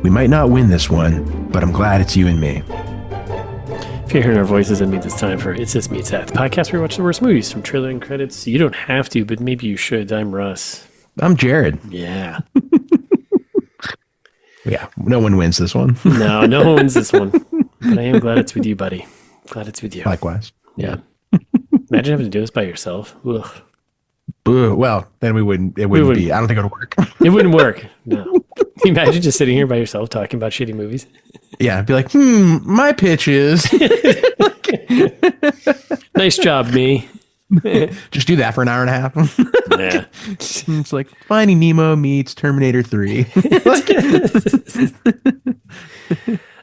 We might not win this one, but I'm glad it's you and me. If you're hearing our voices, that means it's time for It's This Meets That, the podcast where we watch the worst movies from trailer and credits. You don't have to, but maybe you should. I'm Russ. I'm Jared. Yeah. Yeah, no one wins this one. No one wins this one. But I am glad it's with you, buddy. Glad it's with you. Likewise. Yeah. Imagine having to do this by yourself. Ugh. Well, then it wouldn't be. I don't think it would work. It wouldn't work. No. Can you imagine just sitting here by yourself talking about shitty movies? Yeah, I'd be like, my pitch is. Nice job, me. Just do that for an hour and a half. Yeah. It's like Finding Nemo meets Terminator 3.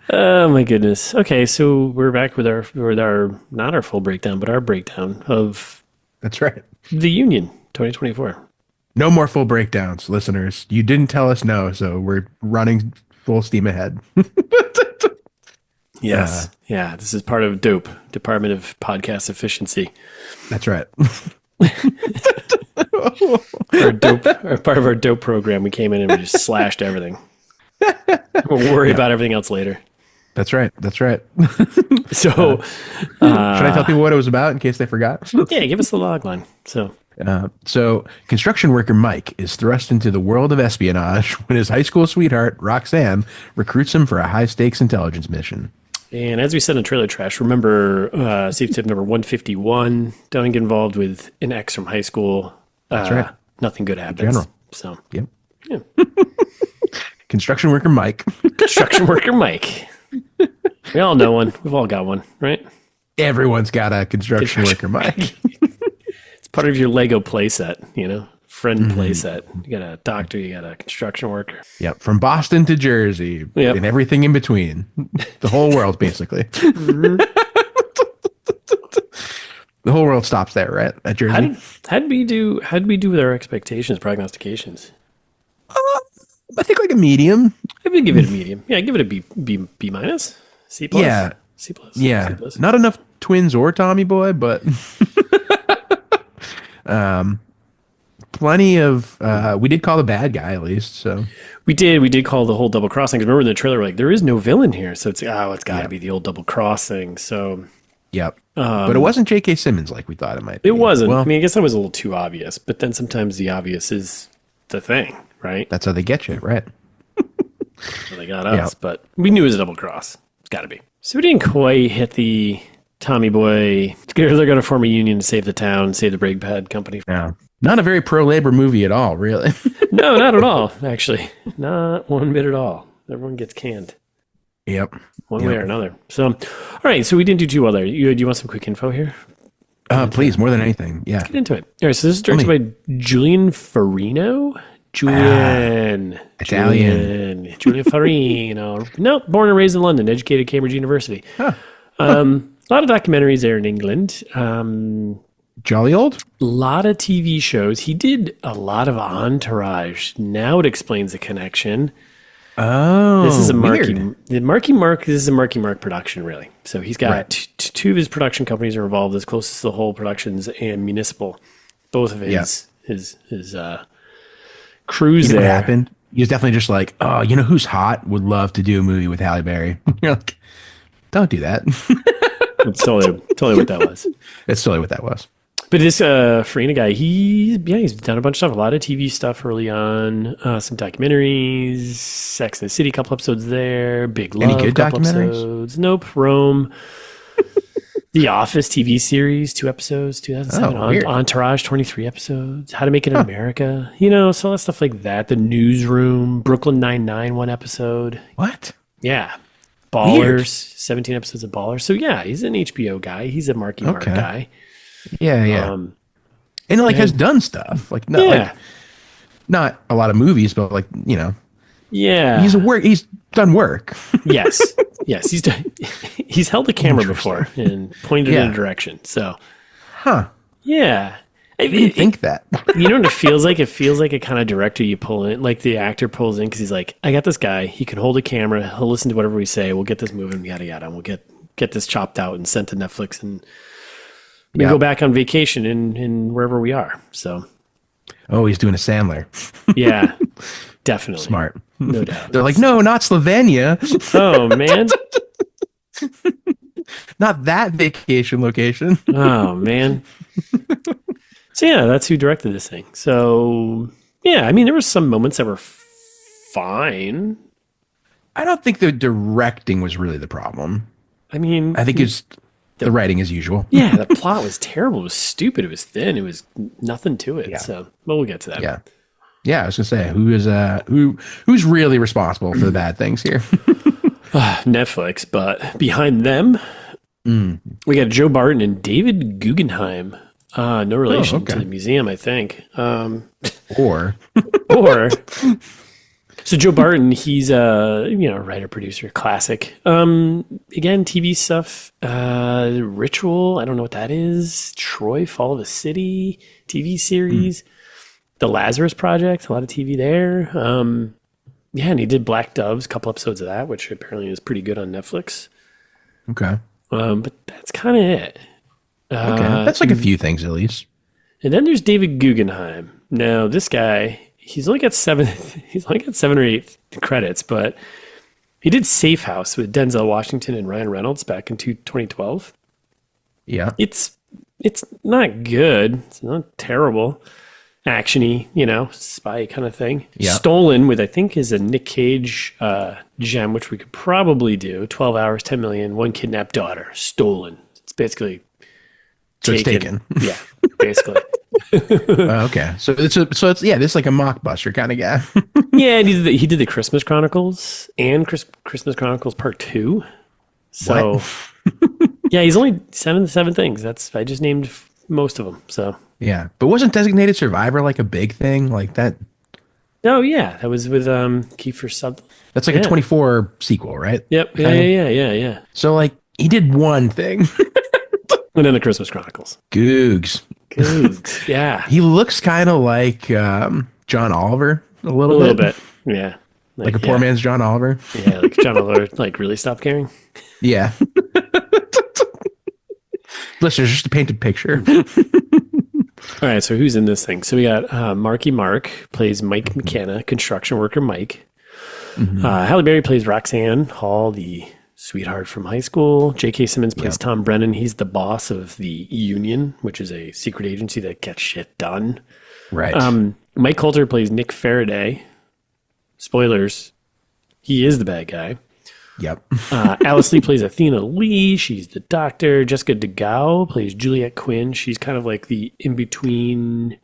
Oh my goodness. Okay, so we're back with our not our full breakdown, but our breakdown of That's right. The Union 2024. No more full breakdowns, listeners. You didn't tell us no, so we're running full steam ahead. Yes. Yeah, this is part of DOPE, Department of Podcast Efficiency. That's right. Part of our DOPE program, we came in and we just slashed everything. We'll worry about everything else later. That's right. So, should I tell people what it was about in case they forgot? Yeah, give us the log line. So construction worker Mike is thrust into the world of espionage when his high school sweetheart, Roxanne, recruits him for a high-stakes intelligence mission. And as we said in Trailer Trash, remember safe tip number 151, don't get involved with an ex from high school. That's right. Nothing good happens. General. So, yep. Yeah. Construction worker Mike. Construction worker Mike. We all know one. We've all got one, right? Everyone's got a construction worker Mike. It's part of your Lego playset, friend playset. You got a doctor, you got a construction worker. Yep, from Boston to Jersey, and everything in between. The whole world, basically. The whole world stops there, right? At Jersey. How did we do with our expectations, prognostications? I think like a medium. I would give it a medium. Yeah, give it a B minus, C plus. Yeah, C plus. Yeah, C plus. Not enough twins or Tommy Boy, but plenty of. We did call the bad guy at least. So we did call the whole double crossing. Remember in the trailer, we're like, there is no villain here, so it's got to be the old double crossing. So yep, but it wasn't J.K. Simmons like we thought it might be. It wasn't. Well, I mean, I guess that was a little too obvious. But then sometimes the obvious is the thing, right? That's how they get you, right? So they got us, but we knew it was a double cross. It's got to be. So we didn't quite hit the Tommy Boy. They're going to form a union to save the town, save the brake pad company. Yeah. Not a very pro-labor movie at all, really. No, not at all, actually. Not one bit at all. Everyone gets canned. Yep. One way or another. So, all right, so we didn't do too well there. Do you want some quick info here? Please, more than anything. Yeah. Let's get into it. All right, so this is directed by Julian Farino. Julian Farino. No, born and raised in London, educated at Cambridge University. Huh. A lot of documentaries there in England. Jolly old? A lot of TV shows. He did a lot of Entourage. Now it explains the connection. Oh, this is a Marky Mark. This is a Marky Mark production, really. So he's got two of his production companies are involved. As close as the whole productions and municipal, both of his crews there. What happened? He was definitely just like, oh, you know who's hot? Would love to do a movie with Halle Berry. You're like, don't do that. It's totally what that was. It's totally what that was. But this Farina guy, he's done a bunch of stuff, a lot of TV stuff early on, some documentaries, Sex and the City, a couple episodes there, Big Love, any good couple documentaries? Episodes. Nope, Rome, The Office TV series, 2 episodes, 2007, Entourage, 23 episodes, How to Make It in America, so all that stuff like that. The Newsroom, Brooklyn Nine-Nine, 1 episode. What? Yeah. Ballers, Weird. 17 episodes of Ballers. So yeah, he's an HBO guy. He's a Marky Mark guy. Yeah. And has done stuff not a lot of movies, but yeah, he's done work. yes, he's held the camera before and pointed in a direction. So, yeah, I didn't think that. You know what it feels like? It feels like a kind of director you pull in, like the actor pulls in because he's like, I got this guy. He can hold a camera. He'll listen to whatever we say. We'll get this moving. Yada yada. And we'll get this chopped out and sent to Netflix and. We go back on vacation in wherever we are. So Oh, he's doing a Sandler. Yeah, definitely. Smart. No doubt. They're like, no, not Slovenia. Oh, man. Not that vacation location. Oh, man. So, yeah, that's who directed this thing. So, yeah, I mean, there were some moments that were fine. I don't think the directing was really the problem. I mean, I think it's the writing as usual. Yeah, the plot was terrible. It was stupid. It was thin. It was nothing to it. Yeah. So, well, we'll get to that. Yeah. Yeah, I was gonna say who's really responsible for the bad things here? Netflix, but behind them, we got Joe Barton and David Guggenheim. No relation to the museum, I think. Or so Joe Barton, he's a writer, producer, classic. Again, TV stuff. Ritual, I don't know what that is. Troy, Fall of a City, TV series. The Lazarus Project, a lot of TV there. Yeah, and he did Black Doves, a couple episodes of that, which apparently is pretty good on Netflix. Okay. But that's kind of it. Okay, that's like a few things at least. And then there's David Guggenheim. Now, this guy, he's only got seven or eight credits, but he did Safe House with Denzel Washington and Ryan Reynolds back in 2012. Yeah. It's not good. It's not terrible. Actiony, spy kind of thing. Yeah. Stolen with, I think, is a Nick Cage gem, which we could probably do. 12 hours, 10 million, one kidnapped daughter. Stolen. It's basically it's taken. Yeah, basically. Okay. So it's this is like a mockbuster kind of guy. Yeah, and he did the Christmas Chronicles and Christmas Chronicles Part 2. So yeah, he's only seven things. I just named most of them. So yeah, but wasn't Designated Survivor like a big thing like that? Oh yeah, that was with Kiefer Sutherland. That's like a 24 sequel, right? Yep. Yeah. So like he did one thing. And then the Christmas Chronicles. Googs. Yeah. He looks kind of like John Oliver a little bit. Yeah. Like a poor man's John Oliver. Yeah, like John Oliver, like really stopped caring. Yeah. Listeners, just a painted picture. All right, so who's in this thing? So we got Marky Mark plays Mike McKenna, construction worker Mike. Halle Berry plays Roxanne Hall, the sweetheart from high school. J.K. Simmons plays Tom Brennan. He's the boss of the Union, which is a secret agency that gets shit done. Right. Mike Colter plays Nick Faraday. Spoilers, he is the bad guy. Yep. Alice Lee plays Athena Lee. She's the doctor. Jessica Gouw plays Juliette Quinn. She's kind of like the in-between.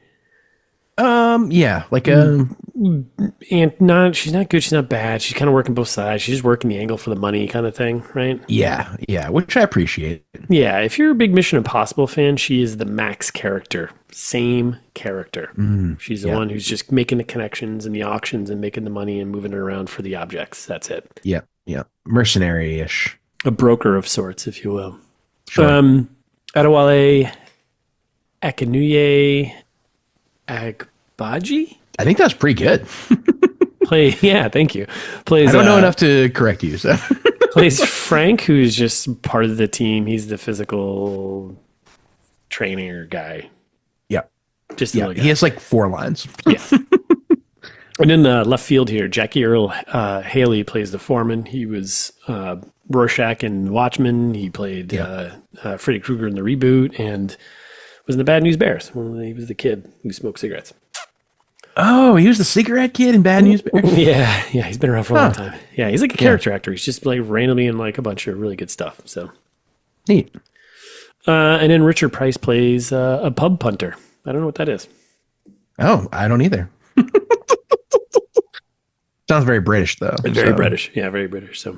Yeah, like and she's not good, she's not bad. She's kind of working both sides. She's just working the angle for the money kind of thing, right? Yeah, which I appreciate. Yeah, if you're a big Mission Impossible fan, she is the Max character. Same character. She's the one who's just making the connections and the auctions and making the money and moving it around for the objects. That's it. Yeah. Mercenary-ish. A broker of sorts, if you will. Sure. Adewale Akinnuoye-Agbaje? I think that's pretty good. Thank you. Plays. I don't know enough to correct you, so. Plays Frank, who's just part of the team. He's the physical trainer guy. Yep. Just the little guy. He has like 4 lines. Yeah. And in the left field here, Jackie Earle Haley plays the foreman. He was Rorschach in Watchmen. He played Freddy Krueger in the reboot and was in the Bad News Bears when he was the kid who smoked cigarettes. Oh, he was the cigarette kid in Bad News Bears? Yeah, he's been around for a long time. Yeah, he's like a character actor. He's just like randomly in like a bunch of really good stuff. So neat. And then Richard Price plays a pub punter. I don't know what that is. Oh, I don't either. Sounds very British, though. Very British. Yeah, very British. So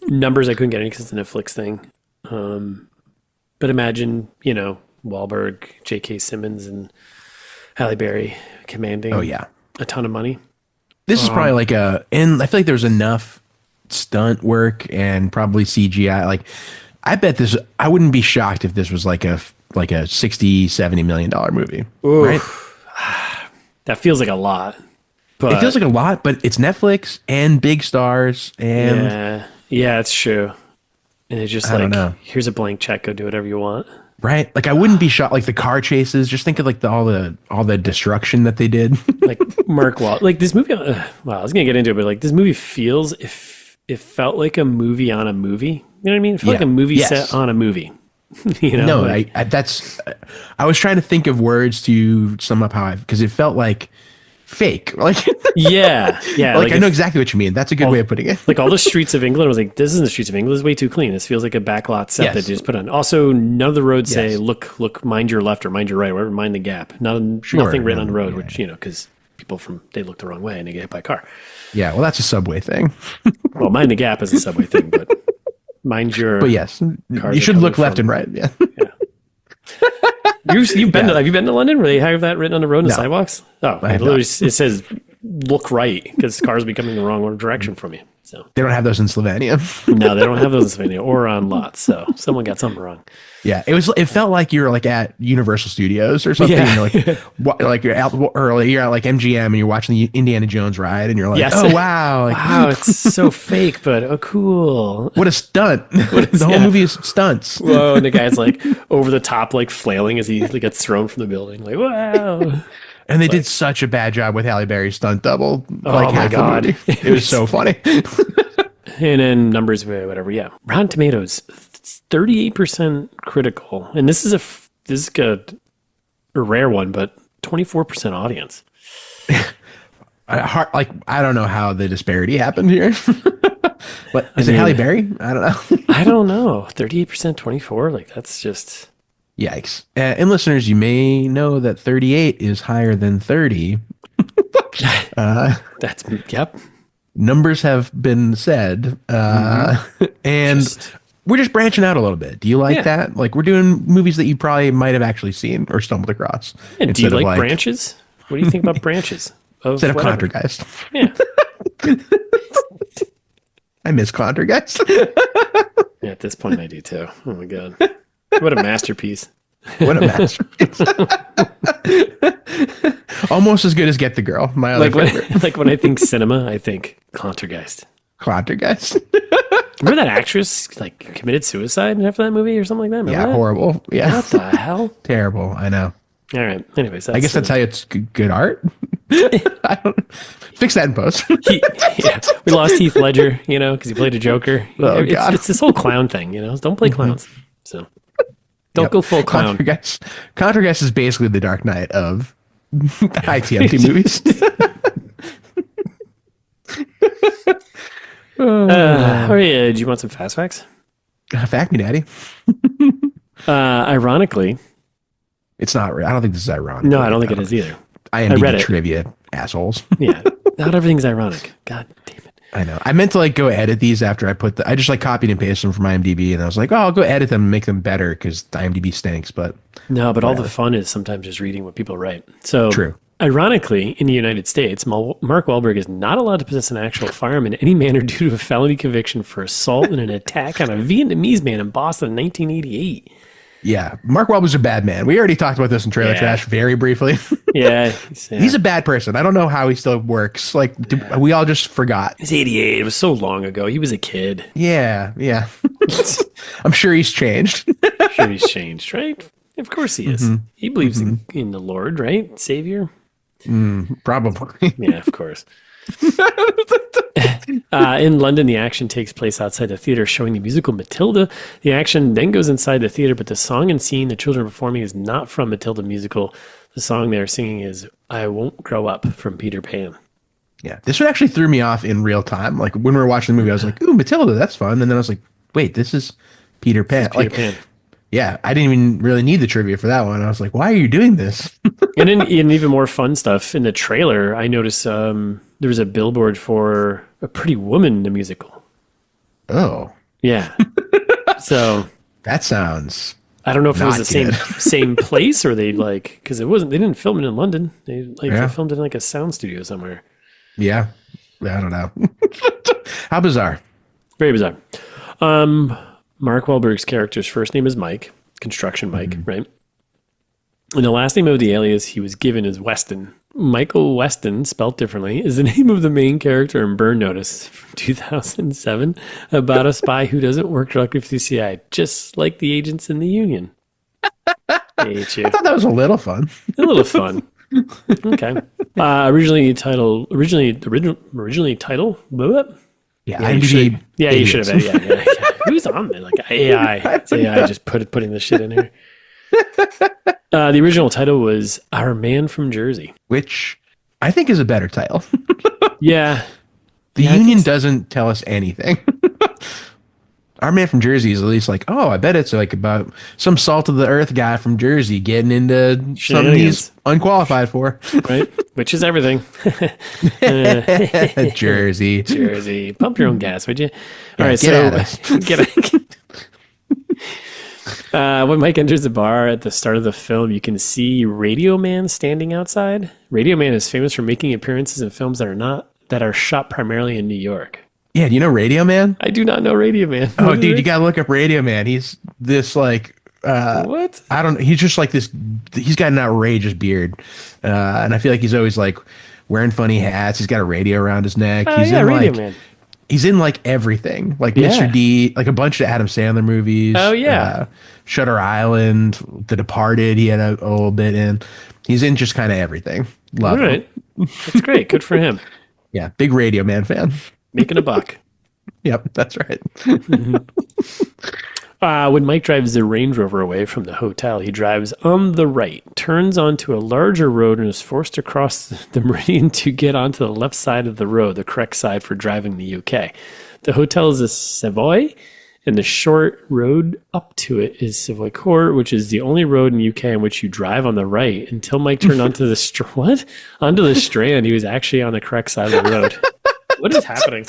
numbers I couldn't get any because it's a Netflix thing. But imagine, Wahlberg, J.K. Simmons, and Halle Berry commanding a ton of money. This is probably like and I feel like there's enough stunt work and probably CGI. Like, I bet I wouldn't be shocked if this was like a $60-70 million movie. Oof. Right? That feels like a lot. But it feels like a lot, but it's Netflix and big stars and yeah, it's true. And it's just I don't know. Here's a blank check. Go do whatever you want. Right? Like I wouldn't be shocked. Like the car chases. Just think of like all the destruction that they did. Like Mark Wahlberg. Like this movie. Well, I was gonna get into it, but like this movie feels if it felt like a movie on a movie. You know what I mean? It felt like a movie set on a movie. You know? No, like, I was trying to think of words to sum up how because it felt like fake. Like yeah. like I know exactly what you mean. That's a good way of putting it. Like all the streets of England, I was like, this isn't the streets of England. This is way too clean. This feels like a backlot set that they just put on. Also, none of the roads say, look, mind your left or mind your right, whatever, mind the gap. Nothing written on the road, which, because people they look the wrong way and they get hit by a car. Yeah, well, that's a subway thing. Well, mind the gap is a subway thing, but mind your... But yes, you should look left and right. Yeah. You've been to, have you been to London where they have that written on the road and the sidewalks? Oh, it says look right because cars be coming the wrong direction from you. So they don't have those in Slovenia. No, they don't have those in Slovenia or on lots. So someone got something wrong. Yeah, it felt like you were like at Universal Studios or something. Yeah. You're like you're out early. You're at like MGM and you're watching the Indiana Jones ride, and you're like, oh wow, wow, it's so fake, but oh cool. What a stunt! The whole movie is stunts. Whoa, and the guy's like over the top, like flailing as he gets thrown from the building. Like wow. And they did such a bad job with Halle Berry's stunt double. Like, oh my god, it was so funny. And then numbers, whatever. Yeah, Rotten Tomatoes, 38% critical, and this is a rare one, but 24% audience. I don't know how the disparity happened here. But is it Halle Berry? I don't know. I don't know. 38%, 24. Like that's just. Yikes. And listeners, you may know that 38 is higher than 30. That's, yep. Numbers have been said. And we're just branching out a little bit. Do you like that? Like we're doing movies that you probably might have actually seen or stumbled across. And do you like branches? What do you think about branches? Instead of Contergeist. Yeah. I miss Contergeist. Yeah, at this point I do too. Oh my God. What a masterpiece. What a masterpiece. Almost as good as Get the Girl, my other favorite. Like when I think cinema, I think Contergeist. Contergeist. Remember that actress like committed suicide after that movie or something like that? Remember that? Horrible. Yeah. What the hell? Terrible. I know. All right. Anyways, I guess that's how it's good art. Fix that in post. We lost Heath Ledger, because he played a Joker. Oh, God. It's this whole clown thing, Don't play clowns. So don't go full clown. Contergeist is basically the Dark Knight of ITMT movies. Do you want some fast facts? Fact me, Daddy. Ironically, it's not. I don't think this is ironic. No, I don't think it is either. I read trivia, assholes. Yeah, not everything's ironic. God damn it. I know. I meant to go edit these after I just copied and pasted them from IMDb, and I was like, oh, I'll go edit them and make them better because the IMDb stinks. But no, but all the fun is sometimes just reading what people write. So true. Ironically, in the United States, Mark Wahlberg is not allowed to possess an actual firearm in any manner due to a felony conviction for assault and an attack on a Vietnamese man in Boston in 1988. Yeah, Mark Wahlberg's a bad man. We already talked about this in Trailer Trash very briefly. Yeah, he's a bad person. I don't know how he still works. We all just forgot. He's 88. It was so long ago. He was a kid. Yeah. I'm sure he's changed. Right? Of course he is. Mm-hmm. He believes in the Lord, right? Savior? Probably. Yeah, of course. In London, the action takes place outside the theater showing the musical Matilda. The action then goes inside the theater, but the song and scene the children are performing is not from Matilda musical. The song they're singing is I Won't Grow Up from Peter Pan. Yeah, this one actually threw me off in real time. Like when we were watching the movie, I was like, ooh, Matilda, that's fun. And then I was like, wait, this is Peter Pan. Pan. Yeah, I didn't even really need the trivia for that one. I was like, why are you doing this? And in even more fun stuff, in the trailer, I noticed there was a billboard for A Pretty Woman, the musical. Oh. Yeah. So. That sounds. I don't know if it was the same place or they because they didn't film it in London. They filmed it in a sound studio somewhere. Yeah. I don't know. How bizarre. Very bizarre. Mark Wahlberg's character's first name is Mike, Construction Mike, right? And the last name of the alias he was given is Weston. Michael Weston, spelled differently, is the name of the main character in Burn Notice from 2007 about a spy who doesn't work directly for the CIA, just like the agents in the Union. hate you. I thought that was a little fun. A little fun. Okay. Originally title. Yeah, you should have. Yeah. Who's on there? Like AI. It's AI just putting this shit in here. The original title was Our Man from Jersey, which I think is a better title. Yeah. The Union doesn't tell us anything. Our Man from Jersey is at least like, oh, I bet it's like about some salt of the earth guy from Jersey getting into something he's unqualified for. Right? Which is everything. Jersey. Pump your own gas, would you? All right, so when Mike enters the bar at the start of the film, you can see Radio Man standing outside. Radio Man is famous for making appearances in films that are shot primarily in New York. Yeah, do you know Radio Man? I do not know Radio Man. Oh, dude, you gotta look up Radio Man. He's this like what? I don't know. He's just like this. He's got an outrageous beard, and I feel like he's always like wearing funny hats. He's got a radio around his neck. He's in Radio like Man. He's in like everything, like Mr. D, like a bunch of Adam Sandler movies. Oh yeah, Shutter Island, The Departed. He had a little bit in. He's in just kind of everything. Love him. That's great. Good for him. Yeah, big Radio Man fan. Making a buck. Yep, that's right. When Mike drives the Range Rover away from the hotel, he drives on the right, turns onto a larger road, and is forced to cross the meridian to get onto the left side of the road, the correct side for driving the UK. The hotel is a Savoy, and the short road up to it is Savoy Court, which is the only road in the UK in which you drive on the right. Until Mike turned onto the onto the Strand, he was actually on the correct side of the road. What is happening?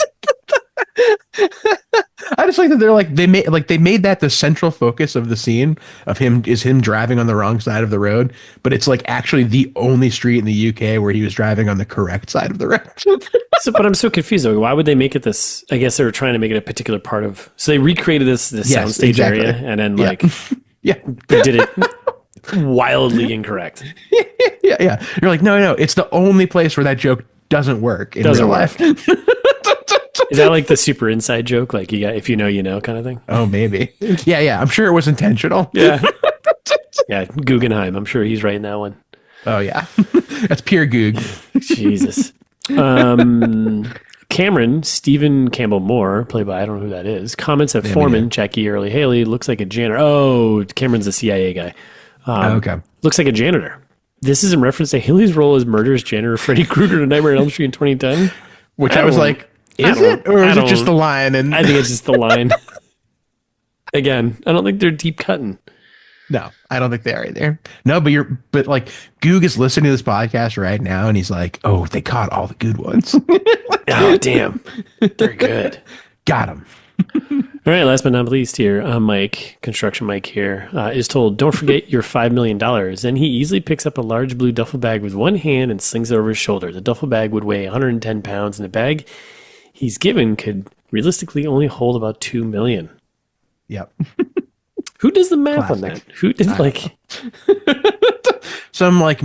I just like that they're like they made that the central focus of the scene of him driving on the wrong side of the road, but it's like actually the only street in the UK where he was driving on the correct side of the road. But I'm so confused though. Why would they make it this? I guess they were trying to make it a particular part of. So they recreated this soundstage area, and then they did it wildly incorrect. Yeah. You're like, no, it's the only place where that joke doesn't work in real life. Is that like the super inside joke? Like, if you know, you know kind of thing? Oh, maybe. Yeah. I'm sure it was intentional. Yeah. Yeah. Guggenheim. I'm sure he's writing that one. Oh, yeah. That's pure Goog. Jesus. Cameron, Stephen Campbell Moore, played by, I don't know who that is, comments that Foreman, Jackie Earle Haley, looks like a janitor. Oh, Cameron's the CIA guy. Okay. Looks like a janitor. This is in reference to Haley's role as murderous janitor Freddy Krueger in Nightmare on Elm Street in 2010. Which I was like, is it? Or is it just the line? And I think it's just the line. Again, I don't think they're deep cutting. No, I don't think they are either. No, but like Goog is listening to this podcast right now and he's like, oh, they caught all the good ones. Oh, damn. They're good. Got him. All right, last but not least here, Mike, construction Mike here, is told, don't forget your $5 million. Then he easily picks up a large blue duffel bag with one hand and slings it over his shoulder. The duffel bag would weigh 110 pounds, and the bag he's given could realistically only hold about $2 million. Yep. Who does the math on that? Who did some like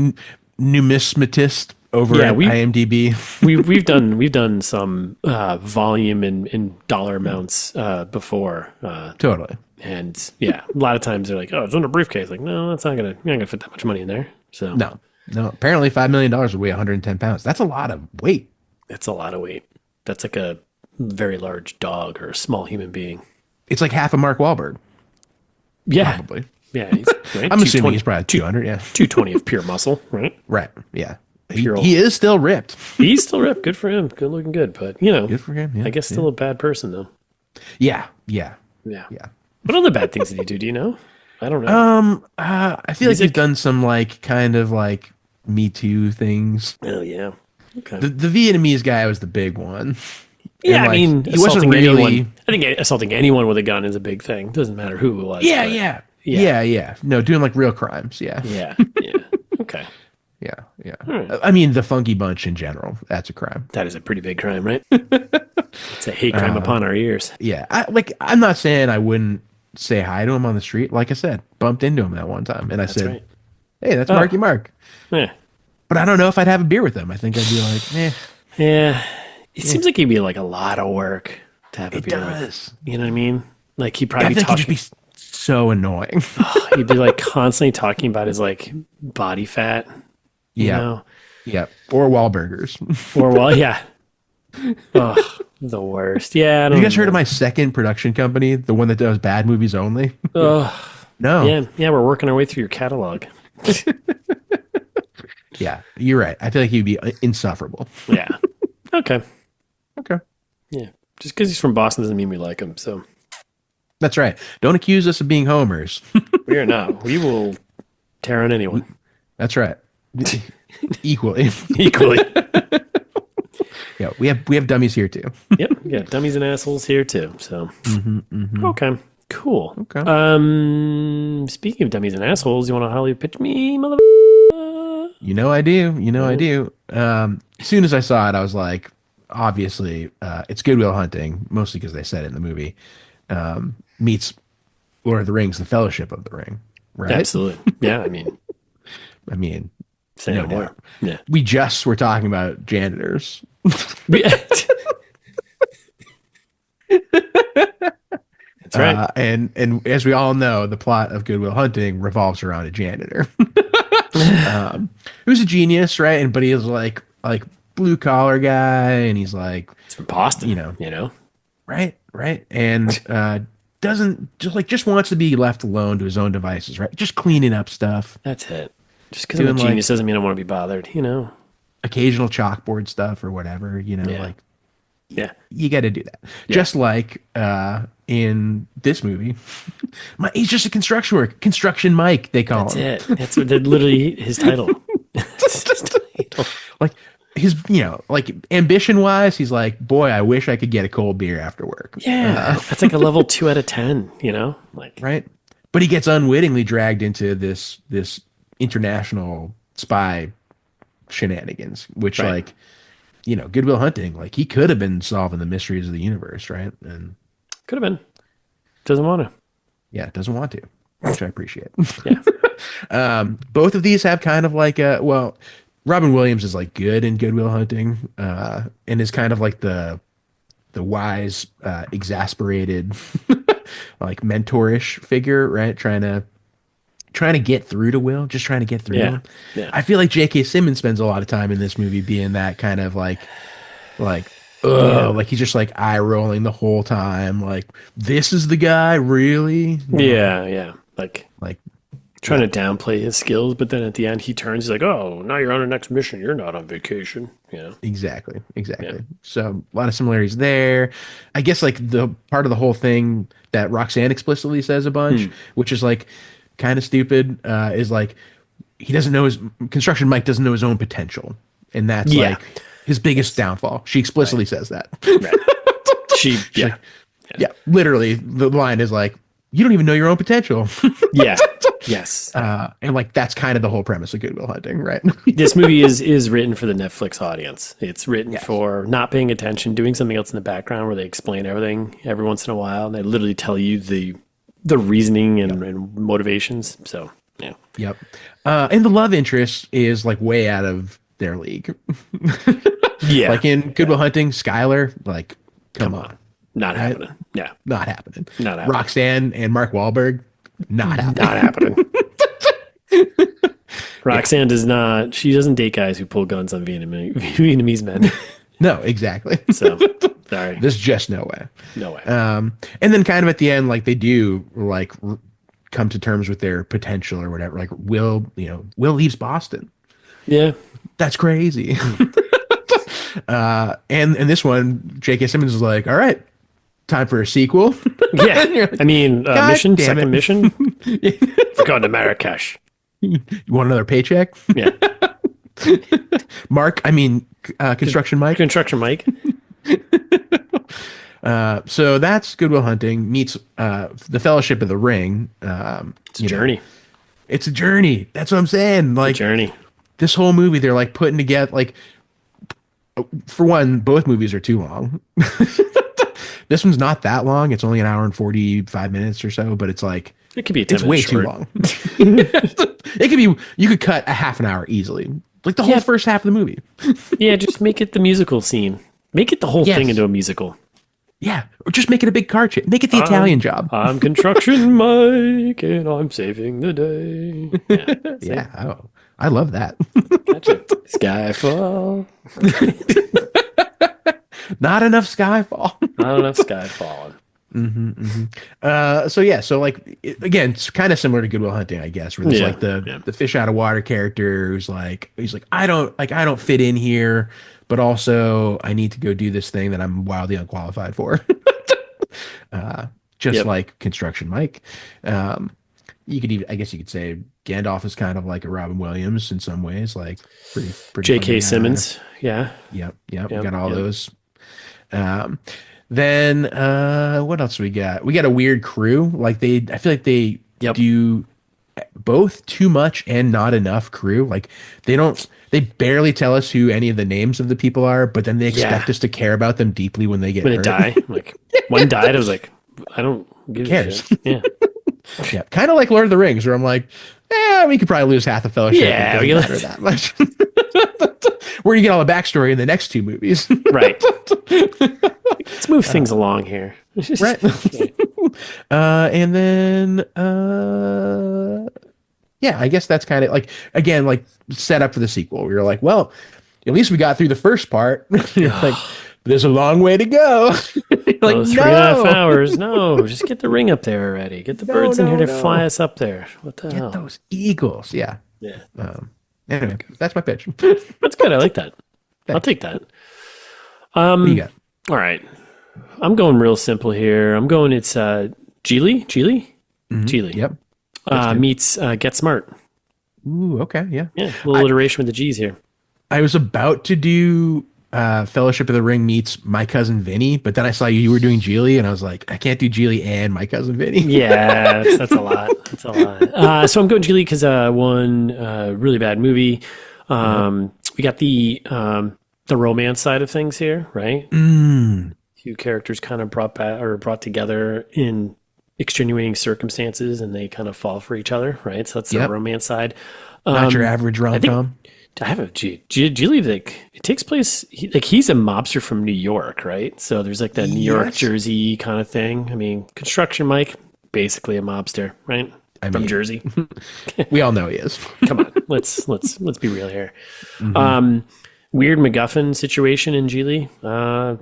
numismatist over at IMDb? we've done some volume in dollar amounts before. Totally. And yeah, a lot of times they're like, oh, it's in a briefcase. Like, no, you're not gonna fit that much money in there. So no. Apparently $5 million would weigh 110 pounds. That's a lot of weight. That's a lot of weight. That's like a very large dog or a small human being. It's like half of Mark Wahlberg. Yeah. Probably. Yeah. Right? I'm assuming he's probably 200. Yeah. 220 of pure muscle, right? Right. Yeah. He is still ripped. He's still ripped. Good for him. Good looking good. But, good for him. Yeah, I guess still a bad person, though. Yeah. What other bad things did he do? Do you know? I don't know. I feel like he's done some like kind of like Me Too things. Oh, yeah. Okay. The Vietnamese guy was the big one. Yeah, and, I mean, he wasn't really. Anyone, I think assaulting anyone with a gun is a big thing. Doesn't matter who it was. Yeah. No, doing like real crimes. Yeah. Okay. Yeah. Right. I mean, the Funky Bunch in general, that's a crime. That is a pretty big crime, right? It's a hate crime upon our ears. Yeah. I'm not saying I wouldn't say hi to him on the street. Like I said, bumped into him that one time. And I said, right. Hey, that's Marky Mark. Yeah. But I don't know if I'd have a beer with him. I think I'd be like, eh. Yeah. It seems like he'd be like a lot of work to have a beer. It does. You know what I mean? Like he'd probably be talking. He'd just be so annoying. He'd be like constantly talking about his like body fat, you know? Yeah. Or Wahlburgers. Or well, yeah. Oh, the worst. Yeah. Have you guys heard of my second production company? The one that does bad movies only? No. Yeah, we're working our way through your catalog. Yeah, you're right. I feel like he'd be insufferable. Yeah. Okay. Okay. Yeah. Just because he's from Boston doesn't mean we like him. So that's right. Don't accuse us of being homers. We are not. We will tear on anyone. That's right. Equally. Yeah, we have dummies here too. Yep. Yeah, dummies and assholes here too. So okay. Cool. Okay. Speaking of dummies and assholes, you want to Hollywood pitch me, mother? You know I do. I do. As soon as I saw it, I was like, obviously, it's Good Will Hunting, mostly because they said it in the movie, meets Lord of the Rings, The Fellowship of the Ring, right? Absolutely. Yeah, I mean, say no more. Yeah. We just were talking about janitors. That's right. And as we all know, the plot of Good Will Hunting revolves around a janitor. Who's a genius, right? But he is like blue collar guy, and he's like, it's from Boston, you know, right, and just wants to be left alone to his own devices, right? Just cleaning up stuff. That's it. Just because I'm a genius doesn't mean I want to be bothered, you know. Occasional chalkboard stuff or whatever, you know, yeah, you got to do that. Yeah. Just like in this movie, he's just a construction Mike. They call him. That's it. That's literally his title. Like his, like ambition wise, he's like, boy, I wish I could get a cold beer after work. Yeah, that's like a level 2 out of 10. You know, like right. But he gets unwittingly dragged into this international spy shenanigans, which like. Good Will Hunting, like he could have been solving the mysteries of the universe, right? And could have been. Doesn't want to. Yeah, doesn't want to, which I appreciate. Yeah. Both of these have kind of like Robin Williams is like good in Good Will Hunting, and is kind of like the wise, exasperated, like mentorish figure, right? Trying to get through to Will, just trying to get through him. Yeah. I feel like J.K. Simmons spends a lot of time in this movie being that kind of like he's just like eye rolling the whole time. Like, this is the guy, really? Yeah. Like trying to downplay his skills, but then at the end he turns, he's like, oh, now you're on the next mission. You're not on vacation. Exactly. Yeah. So a lot of similarities there. I guess like the part of the whole thing that Roxanne explicitly says a bunch, which is like, kind of stupid, is like he doesn't know construction Mike doesn't know his own potential, and that's like his biggest downfall. She explicitly says that. Right. Literally the line is like, you don't even know your own potential. Yes. And like that's kind of the whole premise of Good Will Hunting, right? This movie is written for the Netflix audience. It's written for not paying attention, doing something else in the background where they explain everything every once in a while, and they literally tell you the reasoning and motivations. So Yep. And the love interest is like way out of their league. Yeah. Like in Good Will Hunting, Skylar, like, come on. Not happening. Yeah. Not happening. Not happening. Roxanne and Mark Wahlberg, not happening. Not happening. Roxanne she doesn't date guys who pull guns on Vietnamese men. No, exactly. So, sorry. There's just no way. No way. And then kind of at the end, like they do like come to terms with their potential or whatever. Like Will leaves Boston. Yeah. That's crazy. And this one, J.K. Simmons is like, all right, time for a sequel. Yeah. Like, I mean, second mission. We're going to Marrakesh. You want another paycheck? Yeah. Construction Mike. Construction Mike. So that's Good Will Hunting meets the Fellowship of the Ring. It's a journey. It's a journey. That's what I'm saying. Like journey. This whole movie, they're like putting together. Like, for one, both movies are too long. This one's not that long. It's only an hour and 45 minutes or so. But it's like it could be it's way too long. It could be. You could cut a half an hour easily. Like the whole first half of the movie. Yeah, just make it the musical scene. Make it the whole thing into a musical. Yeah, or just make it a big car chase. Make it the Italian Job. I'm Construction Mike, and I'm saving the day. Yeah, Yeah. Oh, I love that. gotcha. Skyfall. Not enough Skyfall. Not enough Skyfall. So again, it's kind of similar to Good Will Hunting, I guess, where there's like the fish out of water character who's like, I don't fit in here, but also I need to go do this thing that I'm wildly unqualified for. Like Construction Mike. You could even, I guess you could say Gandalf is kind of like a Robin Williams in some ways, like pretty J.K. Simmons. Yeah. Yep. We got all those. Then what else we got? We got a weird crew. Like I feel like they do both too much and not enough crew. Like they barely tell us who any of the names of the people are, but then they expect us to care about them deeply when they hurt. Die. Like one died, I was like, I don't give a shit. Yeah. Yeah. Kind of like Lord of the Rings, where I'm like, we could probably lose half the fellowship. Yeah, we matter that much. Where you get all the backstory in the next two movies. Right. Let's move things along here. Right. And then I guess that's kind of like, again, like set up for the sequel. We were like, well, at least we got through the first part. You're like, there's a long way to go. Like, 3.5 hours. No, just get the ring up there already. Get the birds in here to fly us up there. What the hell? Get those eagles. Yeah. Yeah. Anyway, that's my pitch. That's good. I like that. I'll take that. What do you got? All right. I'm going real simple here. I'm going, it's Geely. Geely. Yep. Meets Get Smart. Ooh, okay. Yeah. Yeah. A little iteration with the G's here. I was about to do Fellowship of the Ring meets My Cousin Vinny, but then I saw you were doing Geely, and I was like, I can't do Geely and My Cousin Vinny. Yeah, that's a lot. That's a lot. So I'm going Geely because one really bad movie. We got the romance side of things here, right? Few characters kind of brought together in extenuating circumstances, and they kind of fall for each other, right? So that's the romance side. Not your average rom-com. I have a Geely, like it takes place he's a mobster from New York, right? So there's like that New York, Jersey kind of thing. I mean, Construction Mike, basically a mobster, right? From Jersey. We all know he is. Come on, let's be real here. Weird MacGuffin situation in Geely,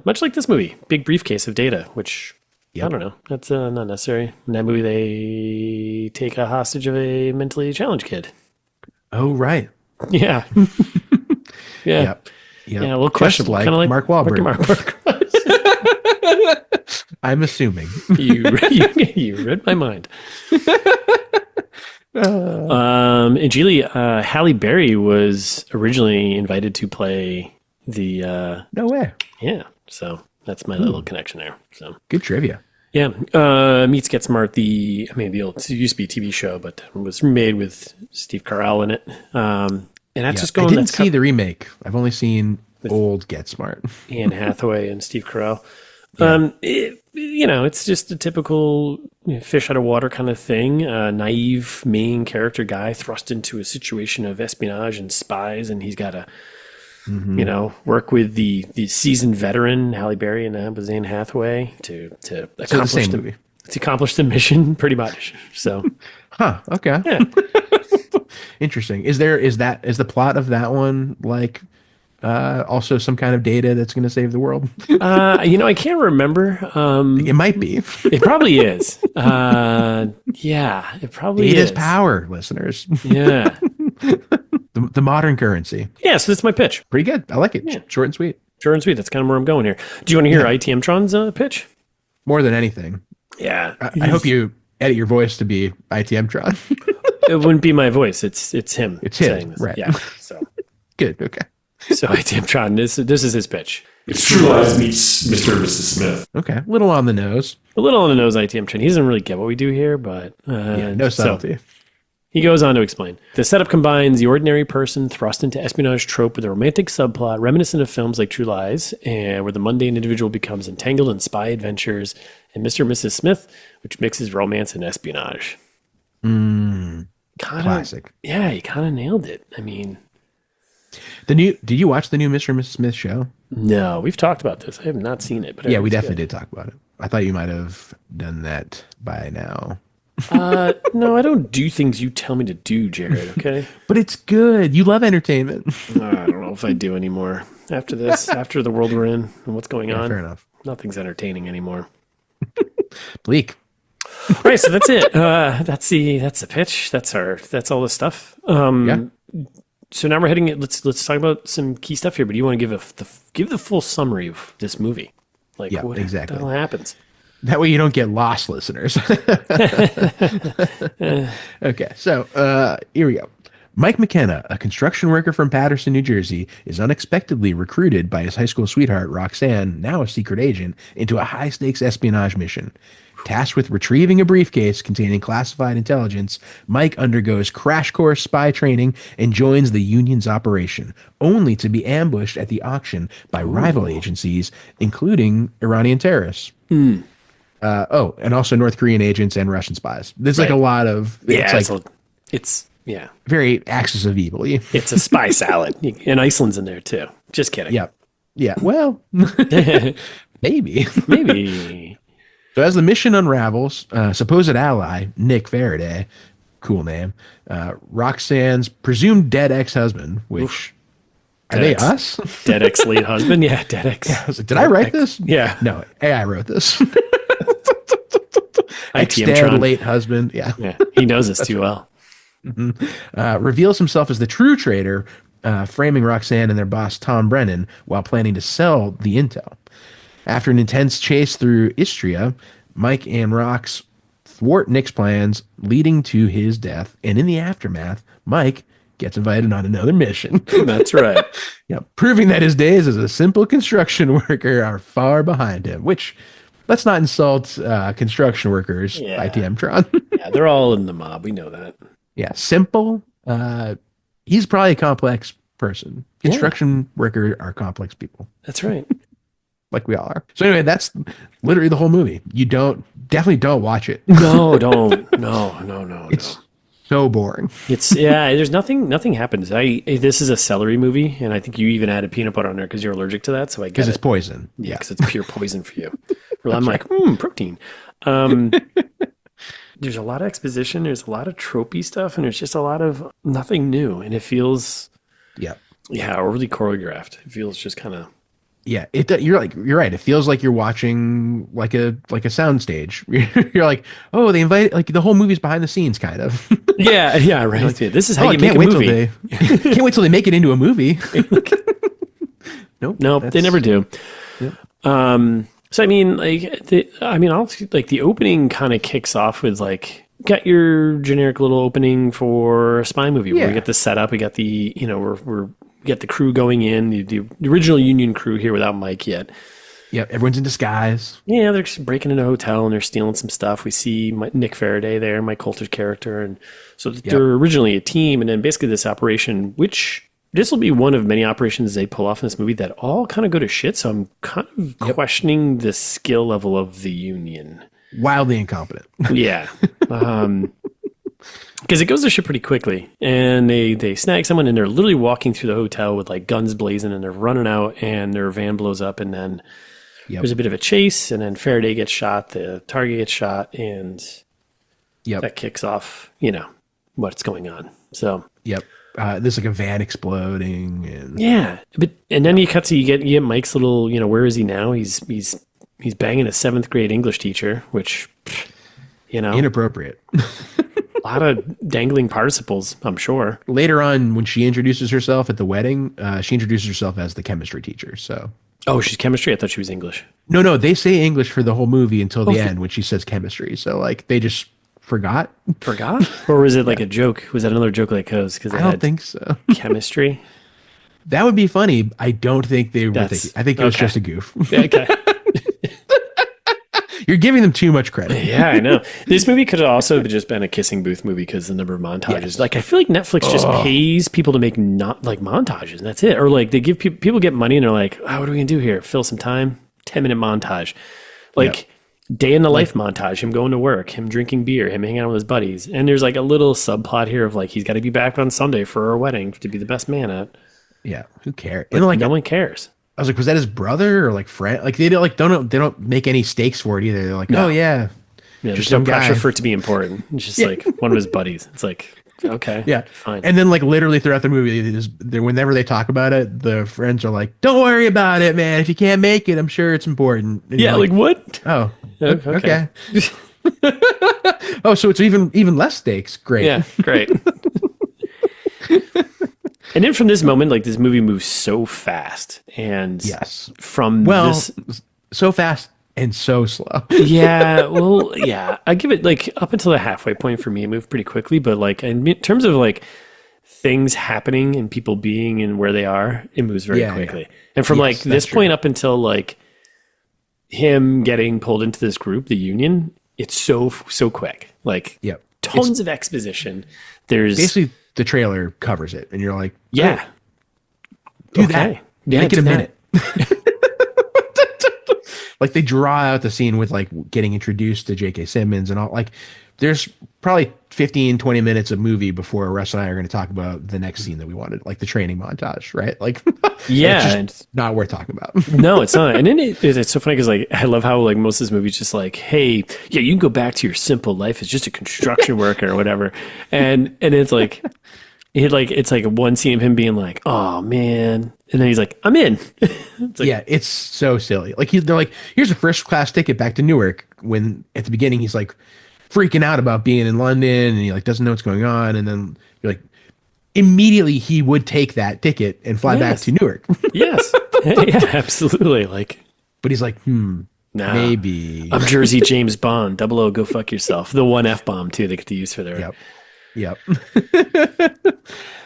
much like this movie, big briefcase of data, which I don't know, that's not necessary. In that movie, they take a hostage of a mentally challenged kid. Oh, right. Yeah. Yep. Yeah, a little questionable. Like, kind of like Mark Wahlberg. I'm assuming. You read my mind. In Geely, Halle Berry was originally invited to play the... no way. Yeah, so that's my little connection there. So good trivia. Yeah, Meets Get Smart, the old, it used to be a TV show, but it was made with Steve Carell in it. And that's just going... I didn't see the remake. I've only seen old Get Smart. Anne Hathaway and Steve Carell. Yeah. It's just a typical fish out of water kind of thing. Naive main character guy thrust into a situation of espionage and spies, and he's got to, work with the seasoned veteran Halle Berry and Anne Hathaway to accomplish the mission, pretty much. So, okay, yeah. Interesting. Is the plot of that one like? Also some kind of data that's going to save the world? I can't remember. It might be. It probably is. It probably is. Power, listeners. Yeah. the modern currency. Yeah, so that's my pitch. Pretty good. I like it. Yeah. Short and sweet. Short and sweet. That's kind of where I'm going here. Do you want to hear ITM Tron's pitch? More than anything. Yeah. I hope you edit your voice to be ITM Tron. It wouldn't be my voice. It's him. It's him. Saying this. Right. Yeah. So good. Okay. So ITM Tron, this is his pitch. It's True Lies meets Mr. and Mrs. Smith. Okay. A little on the nose. ITM Tron. He doesn't really get what we do here, but no subtlety. So he goes on to explain. The setup combines the ordinary person thrust into espionage trope with a romantic subplot reminiscent of films like True Lies, and where the mundane individual becomes entangled in spy adventures, and Mr. and Mrs. Smith, which mixes romance and espionage. Classic. Yeah, he kind of nailed it. I mean... Did you watch the new Mr. and Mrs. Smith show? No, we've talked about this. I have not seen it, but Yeah, we definitely did talk about it. I thought you might have done that by now. No, I don't do things you tell me to do, Jared. Okay, But it's good. You love entertainment. I don't know if I do anymore after this, after the world we're in and what's going on. Fair enough. Nothing's entertaining anymore. Bleak. All right, so that's it. That's the pitch. That's all the stuff. Yeah. So now we're heading. Let's talk about some key stuff here. But do you want to give the full summary of this movie? Like, Yeah, what exactly. the hell happens? That way you don't get lost, listeners. Okay, so here we go. Mike McKenna, a construction worker from Paterson, New Jersey, is unexpectedly recruited by his high school sweetheart, Roxanne, now a secret agent, into a high-stakes espionage mission. Tasked with retrieving a briefcase containing classified intelligence, Mike undergoes crash course spy training and joins the Union's operation, only to be ambushed at the auction by rival agencies, including Iranian terrorists. And also North Korean agents and Russian spies. There's like a lot of... It's very axis of evil. it's a spy salad, and Iceland's in there too. Just kidding. Yep. Yeah. Well, maybe. Maybe. So as the mission unravels, supposed ally, Nick Faraday, cool name, Roxanne's presumed dead ex-husband, which... Are they us? Dead ex-late husband? Yeah, dead ex. I was like, did I write this? Yeah. No, AI wrote this. Ex-dead, ITM-tron. late husband. Yeah. Yeah, he knows us too well. Reveals himself as the true traitor, framing Roxanne and their boss, Tom Brennan, while planning to sell the intel. After an intense chase through Istria, Mike and Rox thwart Nick's plans, leading to his death. And in the aftermath, Mike gets invited on another mission. That's right. Proving that his days as a simple construction worker are far behind him, which, let's not insult construction workers, ITM-tron. Yeah, they're all in the mob. We know that. Yeah, simple. He's probably a complex person. Construction workers are complex people. That's right. Like we all are. So anyway, that's literally the whole movie. You definitely don't watch it. No, don't. No. It's so boring. There's nothing happens. This is a celery movie, and I think you even added peanut butter on there because you're allergic to that. So I get because it's poison. Yeah, because it's pure poison for you. Well, I'm like, protein. There's a lot of exposition. There's a lot of tropey stuff, and there's just a lot of nothing new, and it feels overly choreographed. It feels just kind of. Yeah, you're right. It feels like you're watching like a soundstage. You're like, oh, they invite like the whole movie's behind the scenes, kind of. Yeah, right. Like, this is how you make a movie. Can't wait till they make it into a movie. Nope, they never do. Yep. So I mean, the opening kind of kicks off with like, got your generic little opening for a spy movie where we get the setup, we got the we got the crew going in, the original Union crew here without Mike yet. Yeah, everyone's in disguise. Yeah, they're breaking into a hotel and they're stealing some stuff. We see Nick Faraday there, Mike Colter's character, and so they're originally a team, and then basically this operation, which this will be one of many operations they pull off in this movie that all kind of go to shit. So I'm kind of questioning the skill level of the Union. Wildly incompetent. Yeah. Because it goes to shit pretty quickly, and they snag someone, and they're literally walking through the hotel with like guns blazing, and they're running out, and their van blows up, and then there's a bit of a chase, and then Faraday gets shot, the target gets shot, and that kicks off, what's going on. So there's like a van exploding, and and then you get Mike's little, where is he now? He's banging a 7th grade English teacher, which inappropriate. A lot of dangling participles, I'm sure. Later on, when she introduces herself at the wedding, she introduces herself as the chemistry teacher. So, she's chemistry. I thought she was English. No, they say English for the whole movie until the end when she says chemistry. So, like, they just forgot, or was it like a joke? Was that another joke like Co's? Because I don't think so. Chemistry. That would be funny. I don't think they were thinking. I think it was just a goof. Okay. You're giving them too much credit. Yeah, I know. This movie could have also just been a kissing booth movie because the number of montages. Yes. Like, I feel like Netflix just pays people to make not like montages, and that's it. Or like they give people get money and they're like, what are we gonna do here? Fill some time. 10-minute montage, like day in the life montage. Him going to work, him drinking beer, him hanging out with his buddies, and there's like a little subplot here of like he's got to be back on Sunday for our wedding to be the best man at. Yeah, who cares? But And like, no one cares. I was like, was that his brother or like friend? Like they don't make any stakes for it either. They're like, No. oh yeah, Yeah, just there's no some pressure guy. for it to be important. It's just like one of his buddies. It's like, okay, Yeah, fine. and then like literally throughout the movie, whenever they talk about it, the friends are like, "Don't worry about it, man. If you can't make it, I'm sure it's important." And Yeah, you're like what? oh, Okay. okay. Oh, so it's even less stakes. Great. Yeah, great. And then from this moment, like this movie moves so fast, and Yes. from Well, this, so fast and so slow. yeah, well, yeah, I give it like up until the halfway point for me, it moved pretty quickly, but like in terms of like things happening and people being and where they are, it moves very Yeah, quickly. yeah. And from Yes, like this that's point true. up until like him getting pulled into this group, the union, it's so quick. Like Yep. tons of exposition. There's Basically, the trailer covers it, and you're like, yeah. do Okay. that. Yeah, Make it do a that. minute. Like they draw out the scene with like getting introduced to J.K. Simmons and all. Like there's probably 15, 20 minutes of movie before Russ and I are going to talk about the next scene that we wanted, like the training montage, right? Like, Yeah, it's just not worth talking about. No, it's not. And then it's so funny because like I love how like most of this movie is just like, hey, yeah, you can go back to your simple life as just a construction worker or whatever, and it's like it's like one scene of him being like, oh man, and then he's like, I'm in. It's like, Yeah, it's so silly. Like they're like, here's a first class ticket back to Newark. When at the beginning he's like freaking out about being in London and he like doesn't know what's going on, and then you're like, immediately he would take that ticket and fly back Yes. to Newark. yes, yeah, absolutely. Like, But he's like, nah, maybe. I'm Jersey James Bond, 00, go fuck yourself. The one F bomb too they get to use for their. Yep.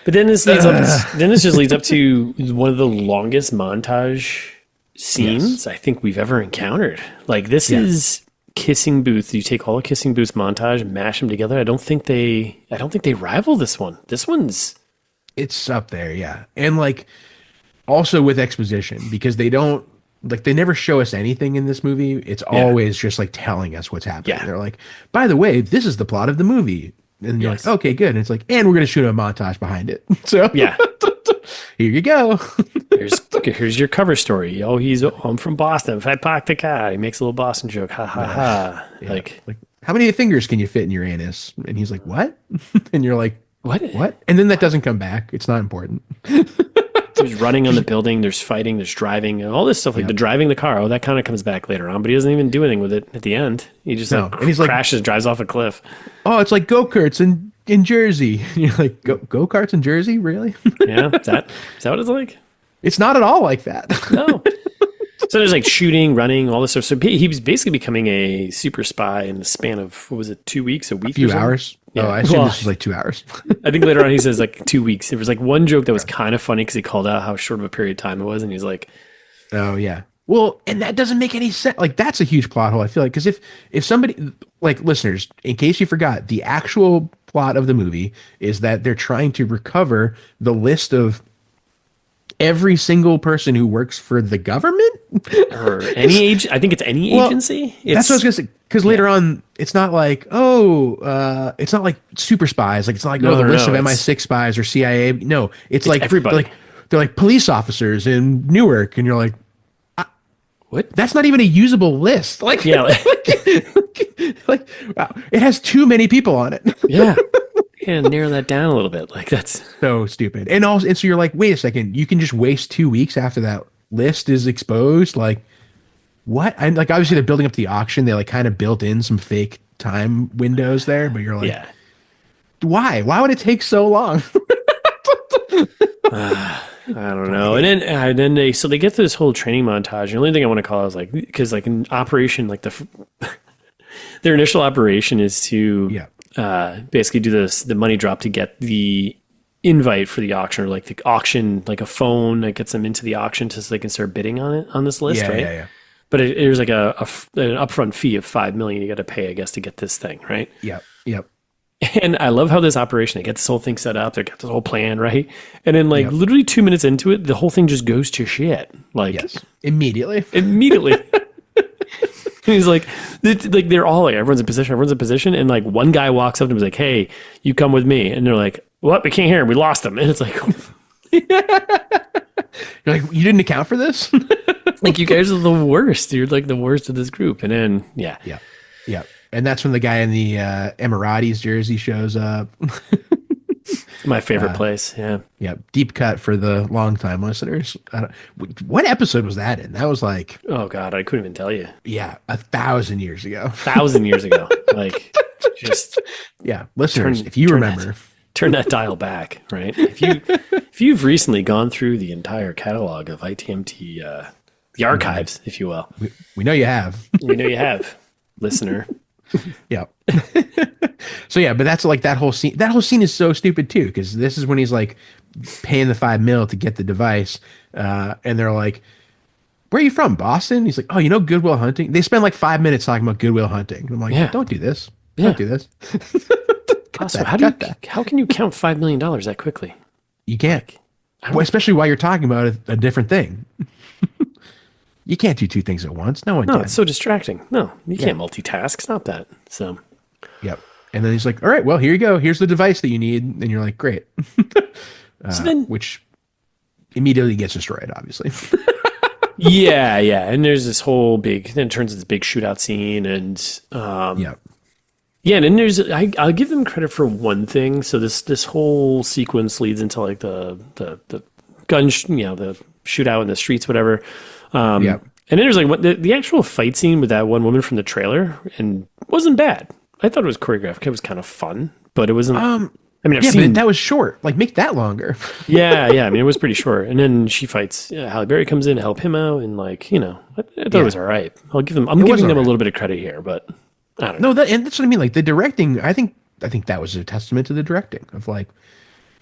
But then this leads up. Then this just leads up to one of the longest montage scenes I think we've ever encountered. Like this is kissing booth. You take all the kissing booths montage and mash them together. I don't think they rival this one. This one's It's up there, yeah. And like also with exposition, because they don't like they never show us anything in this movie. It's always just like telling us what's happening. Yeah. They're like, by the way, this is the plot of the movie. And you're Yes. like, okay, good. And it's like, and we're gonna shoot a montage behind it. So yeah. here you go. Here's your cover story. Oh, I'm from Boston. If I park the car, he makes a little Boston joke. Ha ha ha. Like how many fingers can you fit in your anus? And he's like, what? And you're like, what? And then that doesn't come back. It's not important. There's running on the building. There's fighting. There's driving. And all this stuff. Like the driving the car. Oh, that kind of comes back later on. But he doesn't even do anything with it at the end. He just No. like And he's like- crashes, drives off a cliff. Oh, it's like go-karts in Jersey. And you're like, go-karts in Jersey? Really? Yeah, is that what it's like? It's not at all like that. No. So there's like shooting, running, all this stuff. So he was basically becoming a super spy in the span of, what was it, 2 weeks, a week? A few or something? hours. Yeah. Oh, I assume Well, this was like 2 hours. I think later on he says like 2 weeks. There was like one joke that was kind of funny because he called out how short of a period of time it was. And he's like, Oh yeah. Well, and that doesn't make any sense. Like that's a huge plot hole. I feel like because if somebody like listeners, in case you forgot, the actual plot of the movie is that they're trying to recover the list of every single person who works for the government. or any age. I think it's any agency. That's what I was gonna say. Because later on, it's not like it's not like super spies. Like it's not like the list of MI6 spies or CIA. No, it's like everybody. They're like police officers in Newark, and you're like, What? that's not even a usable list. Like, Yeah. like wow, it has too many people on it. Yeah. Yeah, narrow that down a little bit. Like that's So stupid. And so you're like, wait a second, you can just waste 2 weeks after that list is exposed. Like, what? And like, obviously they're building up the auction. They like kind of built in some fake time windows there, but you're like, yeah. why? Why would it take so long? I don't know. And then they get to this whole training montage. The only thing I want to call is like, because like an operation, like their initial operation is to basically do the money drop to get the invite for the auction, or like the auction, like a phone that gets them into the auction so they can start bidding on it on this list, right? Yeah. But there's like an upfront fee of $5 million you got to pay, I guess, to get this thing, right? Yep. And I love how this operation, they get this whole thing set up, they got this whole plan, right? And then like literally 2 minutes into it, the whole thing just goes to shit. Like Yes. Immediately. He's like they're all like, everyone's in position. And like one guy walks up to him and is like, hey, you come with me. And they're like, what? We can't hear him. We lost him. And it's like, You're like, you didn't account for this? Like, you guys are the worst. You're like the worst of this group. And then, yeah. Yeah. And that's when the guy in the Emiratis jersey shows up. My favorite place. Yeah. Yeah. Deep cut for the long-time listeners. What episode was that in? That was like... Oh, God. I couldn't even tell you. Yeah. 1,000 years ago. 1,000 years ago. Like, just... Yeah. Listeners, if you remember... Turn that dial back, right? If you've recently gone through the entire catalog of ITMT, the archives, if you will. We know you have. We know you have, listener. Yeah. So yeah, but that's like that whole scene. That whole scene is so stupid too, because this is when he's like paying the $5 million to get the device, and they're like, "Where are you from, Boston?" He's like, "Oh, you know Goodwill Hunting." They spend like 5 minutes talking about Goodwill Hunting. I'm like, "Don't do this. Don't do this." Also, how can you count $5 million that quickly? You can't. Well, especially while you're talking about a different thing. You can't do two things at once. No one can. It's so distracting. No, you can't multitask. It's not that. So. Yep. And then he's like, all right, well, here you go. Here's the device that you need. And you're like, great. Which immediately gets destroyed, obviously. Yeah. And there's this whole then it turns into this big shootout scene. And yeah, and then I'll give them credit for one thing. So this whole sequence leads into like the gun, the shootout in the streets, whatever. And then there's like the actual fight scene with that one woman from the trailer, and wasn't bad. I thought it was choreographed. It was kind of fun, but it wasn't. I mean, but that was short. Like, make that longer. yeah. I mean, it was pretty short. And then she fights. Halle Berry comes in to help him out, and like, I thought it was all right. I'm giving them a little bit of credit here, but I don't know. No, and that's what I mean. Like the directing, I think that was a testament to the directing of like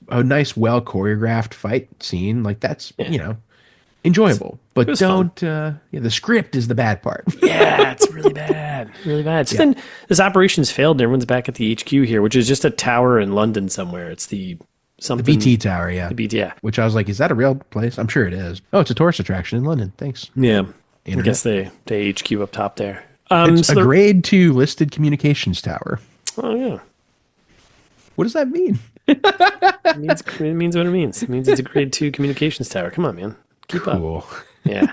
a nice, well choreographed fight scene. Like that's enjoyable, but don't. The script is the bad part. Yeah, it's really bad, really bad. So then this operation's failed, and everyone's back at the HQ here, which is just a tower in London somewhere. It's the BT Tower, yeah. The BT, yeah. Which I was like, is that a real place? I'm sure it is. Oh, it's a tourist attraction in London. Thanks. Yeah, Internet. I guess they HQ up top there. It's a grade 2 listed communications tower. Oh yeah. What does that mean? It means what it means. It means it's a grade 2 communications tower. Come on, man. Keep up. Yeah.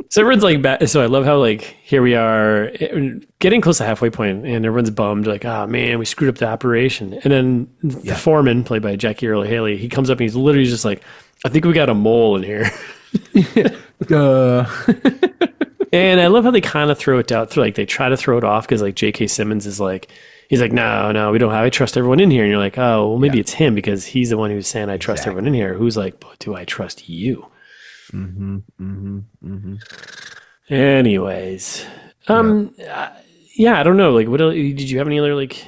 So everyone's like, so I love how like here we are getting close to halfway point, and everyone's bummed, like, oh man, we screwed up the operation. And then the foreman, played by Jackie Earle Haley, he comes up and he's literally just like, I think we got a mole in here. And I love how they kind of throw it out through, like they try to throw it off because like J.K. Simmons is like, he's like, no, we don't have. I trust everyone in here. And you're like, oh, well, maybe it's him because he's the one who's saying I trust everyone in here. Who's like, but do I trust you? Anyways, I don't know. Like, what did you have any other like?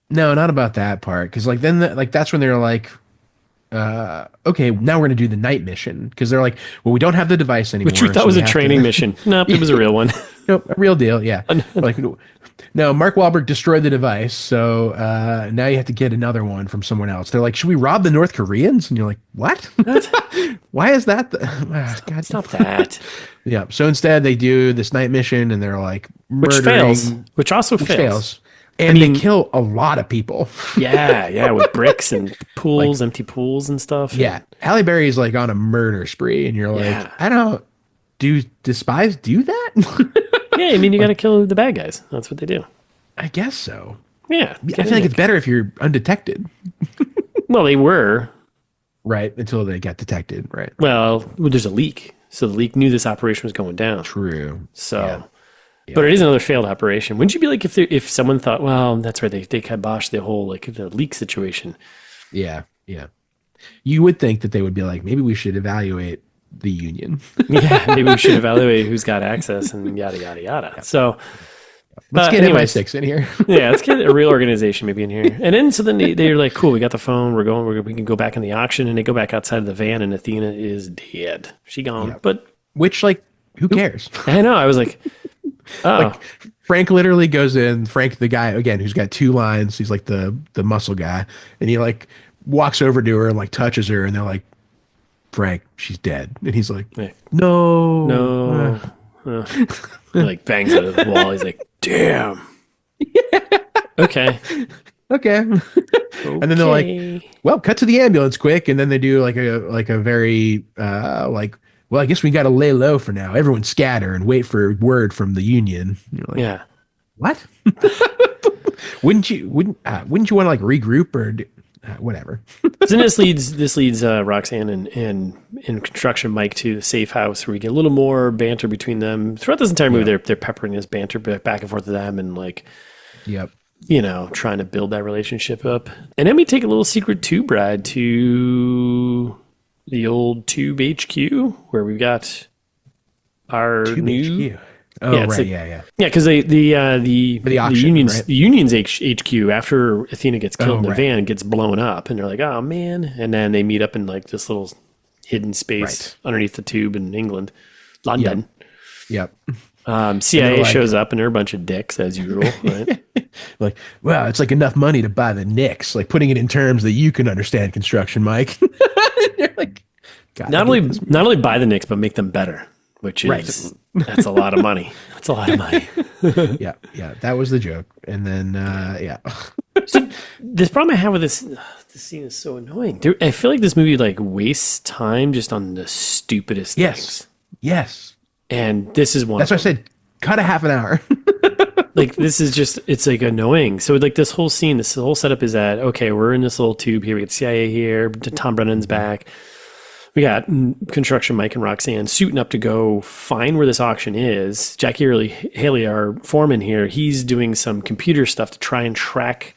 No, not about that part. Because like then that's when they're like, okay, now we're gonna do the night mission because they're like, well, we don't have the device anymore. Which that was a training mission. Nope, it was a real one. Nope, a real deal. Yeah, like no, Mark Wahlberg destroyed the device, so now you have to get another one from someone else. They're like, should we rob the North Koreans? And you're like, what? Why is that? God, stop that. Yeah. So instead, they do this night mission, and they're like murdering, which also fails. And they kill a lot of people. yeah, with bricks and pools, like, empty pools and stuff. Yeah. Halle Berry is like on a murder spree, and you're like, I don't do spies do that? Yeah, I mean, you got to kill the bad guys. That's what they do. I guess so. Yeah. I feel like it's better if you're undetected. Well, they were. Right, until they got detected, right. Well, there's a leak. So the leak knew this operation was going down. True. So... Yeah. But it is another failed operation. Wouldn't you be like if someone thought, well, that's right, they kiboshed the whole like the leak situation? Yeah. You would think that they would be like, maybe we should evaluate the union. Yeah, maybe we should evaluate who's got access and yada yada yada. Yeah. So let's get MI6 in here. Yeah, let's get a real organization maybe in here. And then they're like, cool, we got the phone, we can go back in the auction, and they go back outside of the van, and Athena is dead. She gone. Yeah. But which like who cares? I know. I was like. Oh. Like Frank literally goes in. Frank, the guy again who's got 2 lines. He's like the muscle guy, and he like walks over to her and like touches her, and they're like, "Frank, she's dead." And he's like, "No." He like bangs at the wall. He's like, "Damn." Okay. Okay. And then they're like, well, cut to the ambulance quick. And then they do like a very, well, I guess we got to lay low for now. Everyone scatter and wait for word from the union. You're like, yeah. What? wouldn't you want to like regroup or whatever? So this leads Roxanne and construction Mike to the safe house where we get a little more banter between them. Throughout this entire movie, they're peppering this banter back and forth to them and like, yep. Trying to build that relationship up. And then we take a little secret tube ride to the old Tube HQ where we've got our Tube new HQ. Oh, yeah, right, yeah. Yeah, because the auction, right? the union's HQ after Athena gets killed in the right. van gets blown up, and they're like, oh man, and then they meet up in like this little hidden space underneath the tube in England, London. Yep. CIA shows up, and they're a bunch of dicks as usual, right? Like, well, it's like enough money to buy the Knicks, like putting it in terms that you can understand construction, Mike. You're like, not only buy the Knicks, but make them better, which is that's a lot of money. That's a lot of money. yeah, that was the joke. And then, So this problem I have with this scene is so annoying. I feel like this movie like wastes time just on the stupidest things. Yes. And this is one. That's why I said cut a half an hour. Like this is just it's like annoying. So like this whole scene, this whole setup is that okay, we're in this little tube here. We got CIA here. Tom Brennan's back. We got construction Mike and Roxanne suiting up to go find where this auction is. Jackie Earle Haley, our foreman here, he's doing some computer stuff to try and track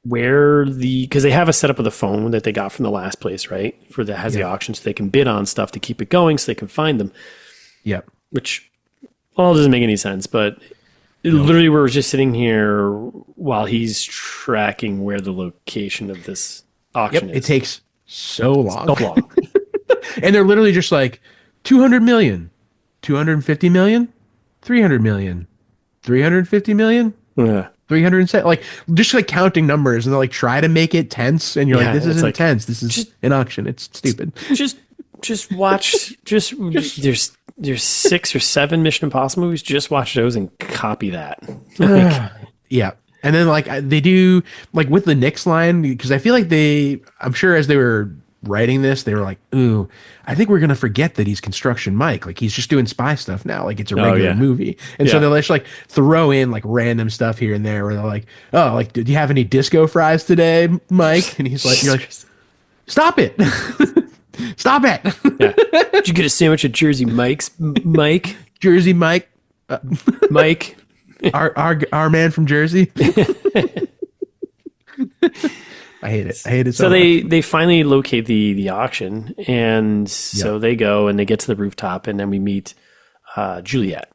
where because they have a setup of the phone that they got from the last place, right? For that has the auction, so they can bid on stuff to keep it going, so they can find them. Yep. Which doesn't make any sense, but literally we're just sitting here while he's tracking where the location of this auction is. It takes so long. And they're literally just like 200 million, 250 million, 300 million, 350 million, 307, like just like counting numbers, and they're like try to make it tense, and you're like, this isn't tense. This is an auction. It's stupid. Just watch. There's 6 or 7 Mission Impossible movies. Just watch those and copy that. Yeah. And then like they do like with the Knicks line, because I feel like I'm sure as they were writing this, they were like, ooh, I think we're going to forget that he's Construction Mike. Like he's just doing spy stuff now. Like it's a regular movie. And so they'll just like throw in like random stuff here and there where they're like, oh, like, did you have any disco fries today, Mike? And he's like, you're like, stop it. Stop it. Did you get a sandwich at Jersey Mike's, Mike? Jersey Mike. Mike. Our man from Jersey. I hate it. So they finally locate the auction, and so they go and they get to the rooftop, and then we meet Juliet.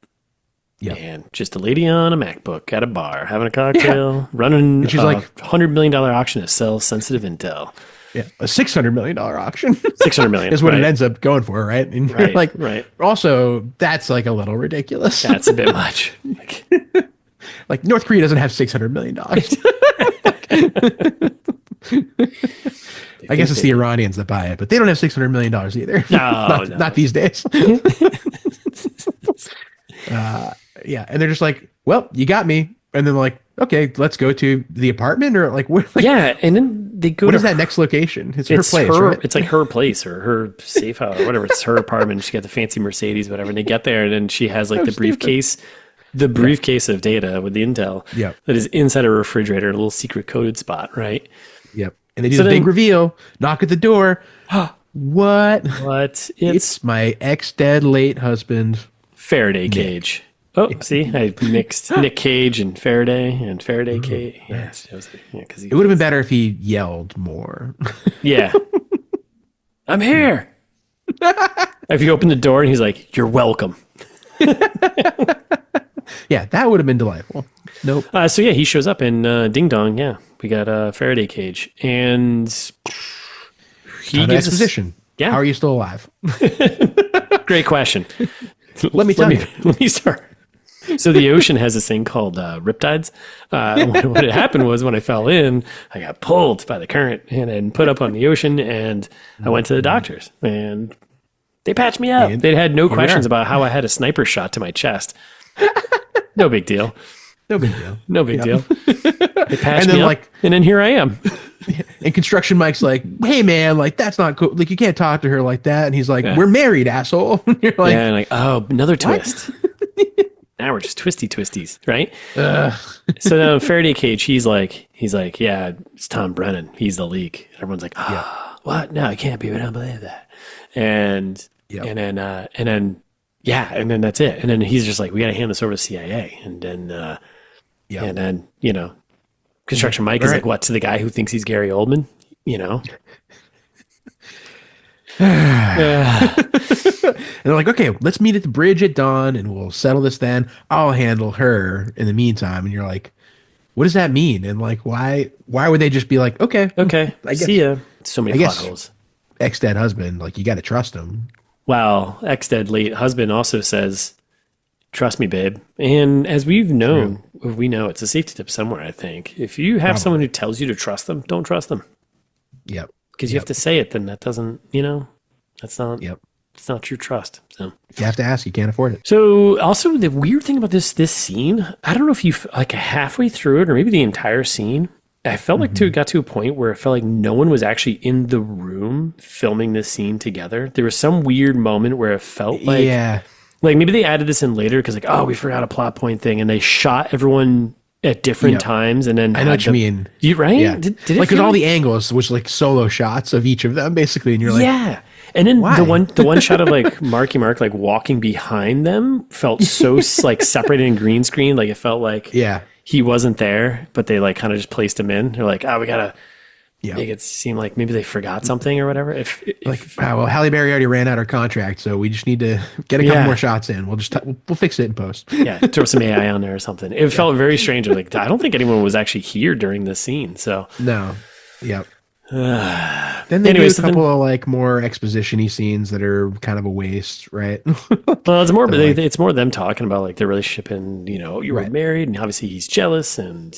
Yeah, and just a lady on a MacBook at a bar having a cocktail, running. And she's like $100 million auction to sell sensitive intel. Yeah, a $600 million auction. $600 million is what it ends up going for, right? And you're like, also, that's like a little ridiculous. That's a bit much. Like North Korea doesn't have $600 million. I guess it's the Iranians that buy it, but they don't have $600 million either. Not these days. Yeah, and they're just like, well, you got me. And then they're like, okay, let's go to the apartment, or like, what? Like, and then they go. What is that next location? It's her place, right? It's like her place or her safe house or whatever. It's her apartment. She got the fancy Mercedes, whatever. And they get there, and then she has like the briefcase of data with the intel. That is inside a refrigerator, a little secret coded spot, right? Yep. And they do the big reveal. Knock at the door. What? It's my ex-dead late husband, Faraday Cage. Oh, see, I mixed Nick Cage and Faraday Cage. Yes, because it would have been better if he yelled more. Yeah, I'm here. If you open the door and he's like, "You're welcome." Yeah, that would have been delightful. Nope. So yeah, he shows up and ding dong. Yeah, we got a Faraday Cage, and he gives exposition. How are you still alive? Great question. Let me tell you. Let me start. So the ocean has this thing called riptides. What had happened was when I fell in, I got pulled by the current and then put up on the ocean, and I went to the doctors, and they patched me up. They had no questions about how I had a sniper shot to my chest. No big deal. No big deal. No big deal. They passed And then, me up, like- and then here I am. And Construction Mike's like, hey man, like that's not cool. Like you can't talk to her like that. And he's like, Yeah. we're married, asshole. And you're like, Yeah, and like, oh, another twist. Now we're just twisties, right? So now Faraday Cage, he's like, yeah, it's Tom Brennan. He's the leak. And everyone's like, what? No, it can't be. We don't believe that. And then that's it. And then he's just like, we got to hand this over to CIA. And then, Construction Mike is like, what, to the guy who thinks he's Gary Oldman? And they're like, okay, let's meet at the bridge at dawn and we'll settle this then. I'll handle her in the meantime. And you're like, what does that mean? And like, why would they just be like, okay, okay, I guess, see ya. So many plot holes. Ex-dead husband, like you got to trust him. Well, ex-dead late husband also says, trust me, babe. And as we know it's a safety tip somewhere, I think. If you have someone who tells you to trust them, don't trust them. Yep. Because you have to say it, then that doesn't, that's not, it's not true trust. So if you have to ask, you can't afford it. So also the weird thing about this scene, I don't know if you like halfway through it or maybe the entire scene, I felt like it got to a point where it felt like no one was actually in the room filming this scene together. There was some weird moment where it felt like, like maybe they added this in later because like, oh, we forgot a plot point thing, and they shot everyone at different times, and then I know what you mean. You right? Yeah. Did it like because feel all the angles was like solo shots of each of them basically, and you're like, yeah. And then why? the one shot of like Marky Mark like walking behind them felt so like separated in green screen, like it felt like he wasn't there, but they like kind of just placed him in. They're like, oh, we gotta make it seem like maybe they forgot something or whatever. If well, Halle Berry already ran out her contract, so we just need to get a couple more shots in. We'll just we'll fix it in post. Yeah, throw some AI on there or something. It felt very strange. Like I don't think anyone was actually here during this scene. So no, then they do a couple of like more exposition-y scenes that are kind of a waste, right? Well, it's more, it's more them talking about like their relationship, and you were married, and obviously he's jealous, and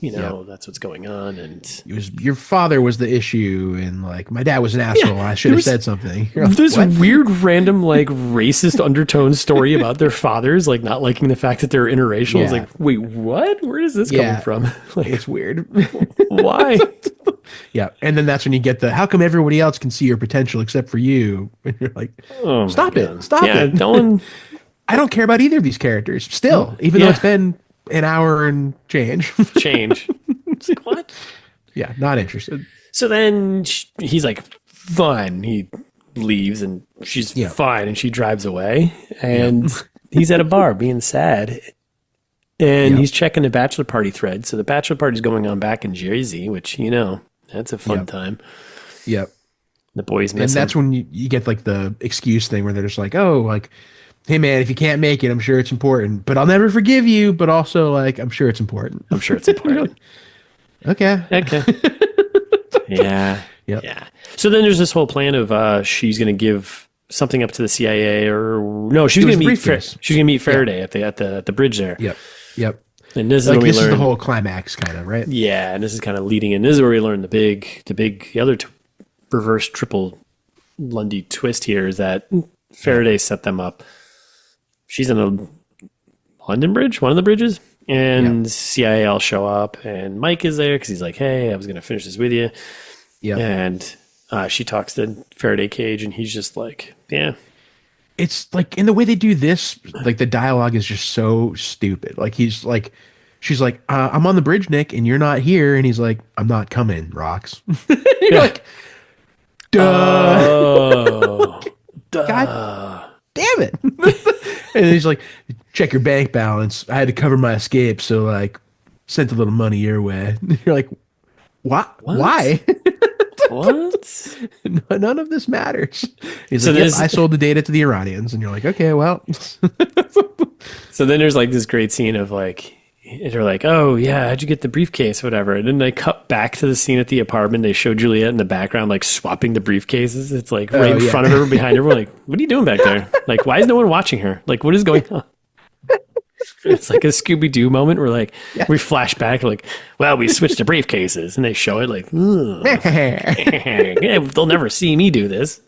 that's what's going on, and your father was the issue, and like my dad was an asshole. I should have said something. Like, this weird, random, like racist undertone story about their fathers, like not liking the fact that they're interracial. It's like, wait, what? Where is this coming from? Like, it's weird. Why? Yeah, and then that's when you get the how come everybody else can see your potential except for you? And you're like, stop it. Don't. I don't care about either of these characters still, even though it's been an hour and change. It's like, what? Yeah, not interested. So then he's like, fine. He leaves, and she's fine, and she drives away, and he's at a bar being sad. And he's checking the bachelor party thread. So the bachelor party's going on back in Jersey, which, that's a fun time. Yep. The boys miss And that's when you get like the excuse thing where they're just like, oh, like, hey man, if you can't make it, I'm sure it's important, but I'll never forgive you. But also like, I'm sure it's important. Okay. Yeah. Yep. Yeah. So then there's this whole plan of she's going to give something up to the CIA, or no, she's going to meet Faraday at the bridge there. Yep. And this is like where we learn the whole climax, kind of, right? Yeah, and this is kind of leading in. This is where we learn the other reverse triple Lundy twist here is that Faraday set them up. She's in a London Bridge, one of the bridges, and CIA all show up, and Mike is there because he's like, "Hey, I was going to finish this with you." Yeah, and she talks to Faraday Cage, and he's just like, "Yeah." It's like in the way they do this, like the dialogue is just so stupid. Like she's like, I'm on the bridge, Nick, and you're not here. And he's like, I'm not coming, rocks. You're like, duh. Oh, God damn it. And he's like, check your bank balance. I had to cover my escape. So like sent a little money your way. You're like, what? Why? What? None of this matters. He's so like, I sold the data to the Iranians, and you're like, okay, well. So then there's like this great scene of like, they're like, oh yeah, how'd you get the briefcase, whatever. And then they cut back to the scene at the apartment. They show Juliet in the background, like swapping the briefcases. It's like right in front of her, behind her. We're like, what are you doing back there? Like, why is no one watching her? Like, what is going on? It's like a Scooby-Doo moment where like we flash back like, well, we switched to briefcases, and they show it like, yeah, they'll never see me do this.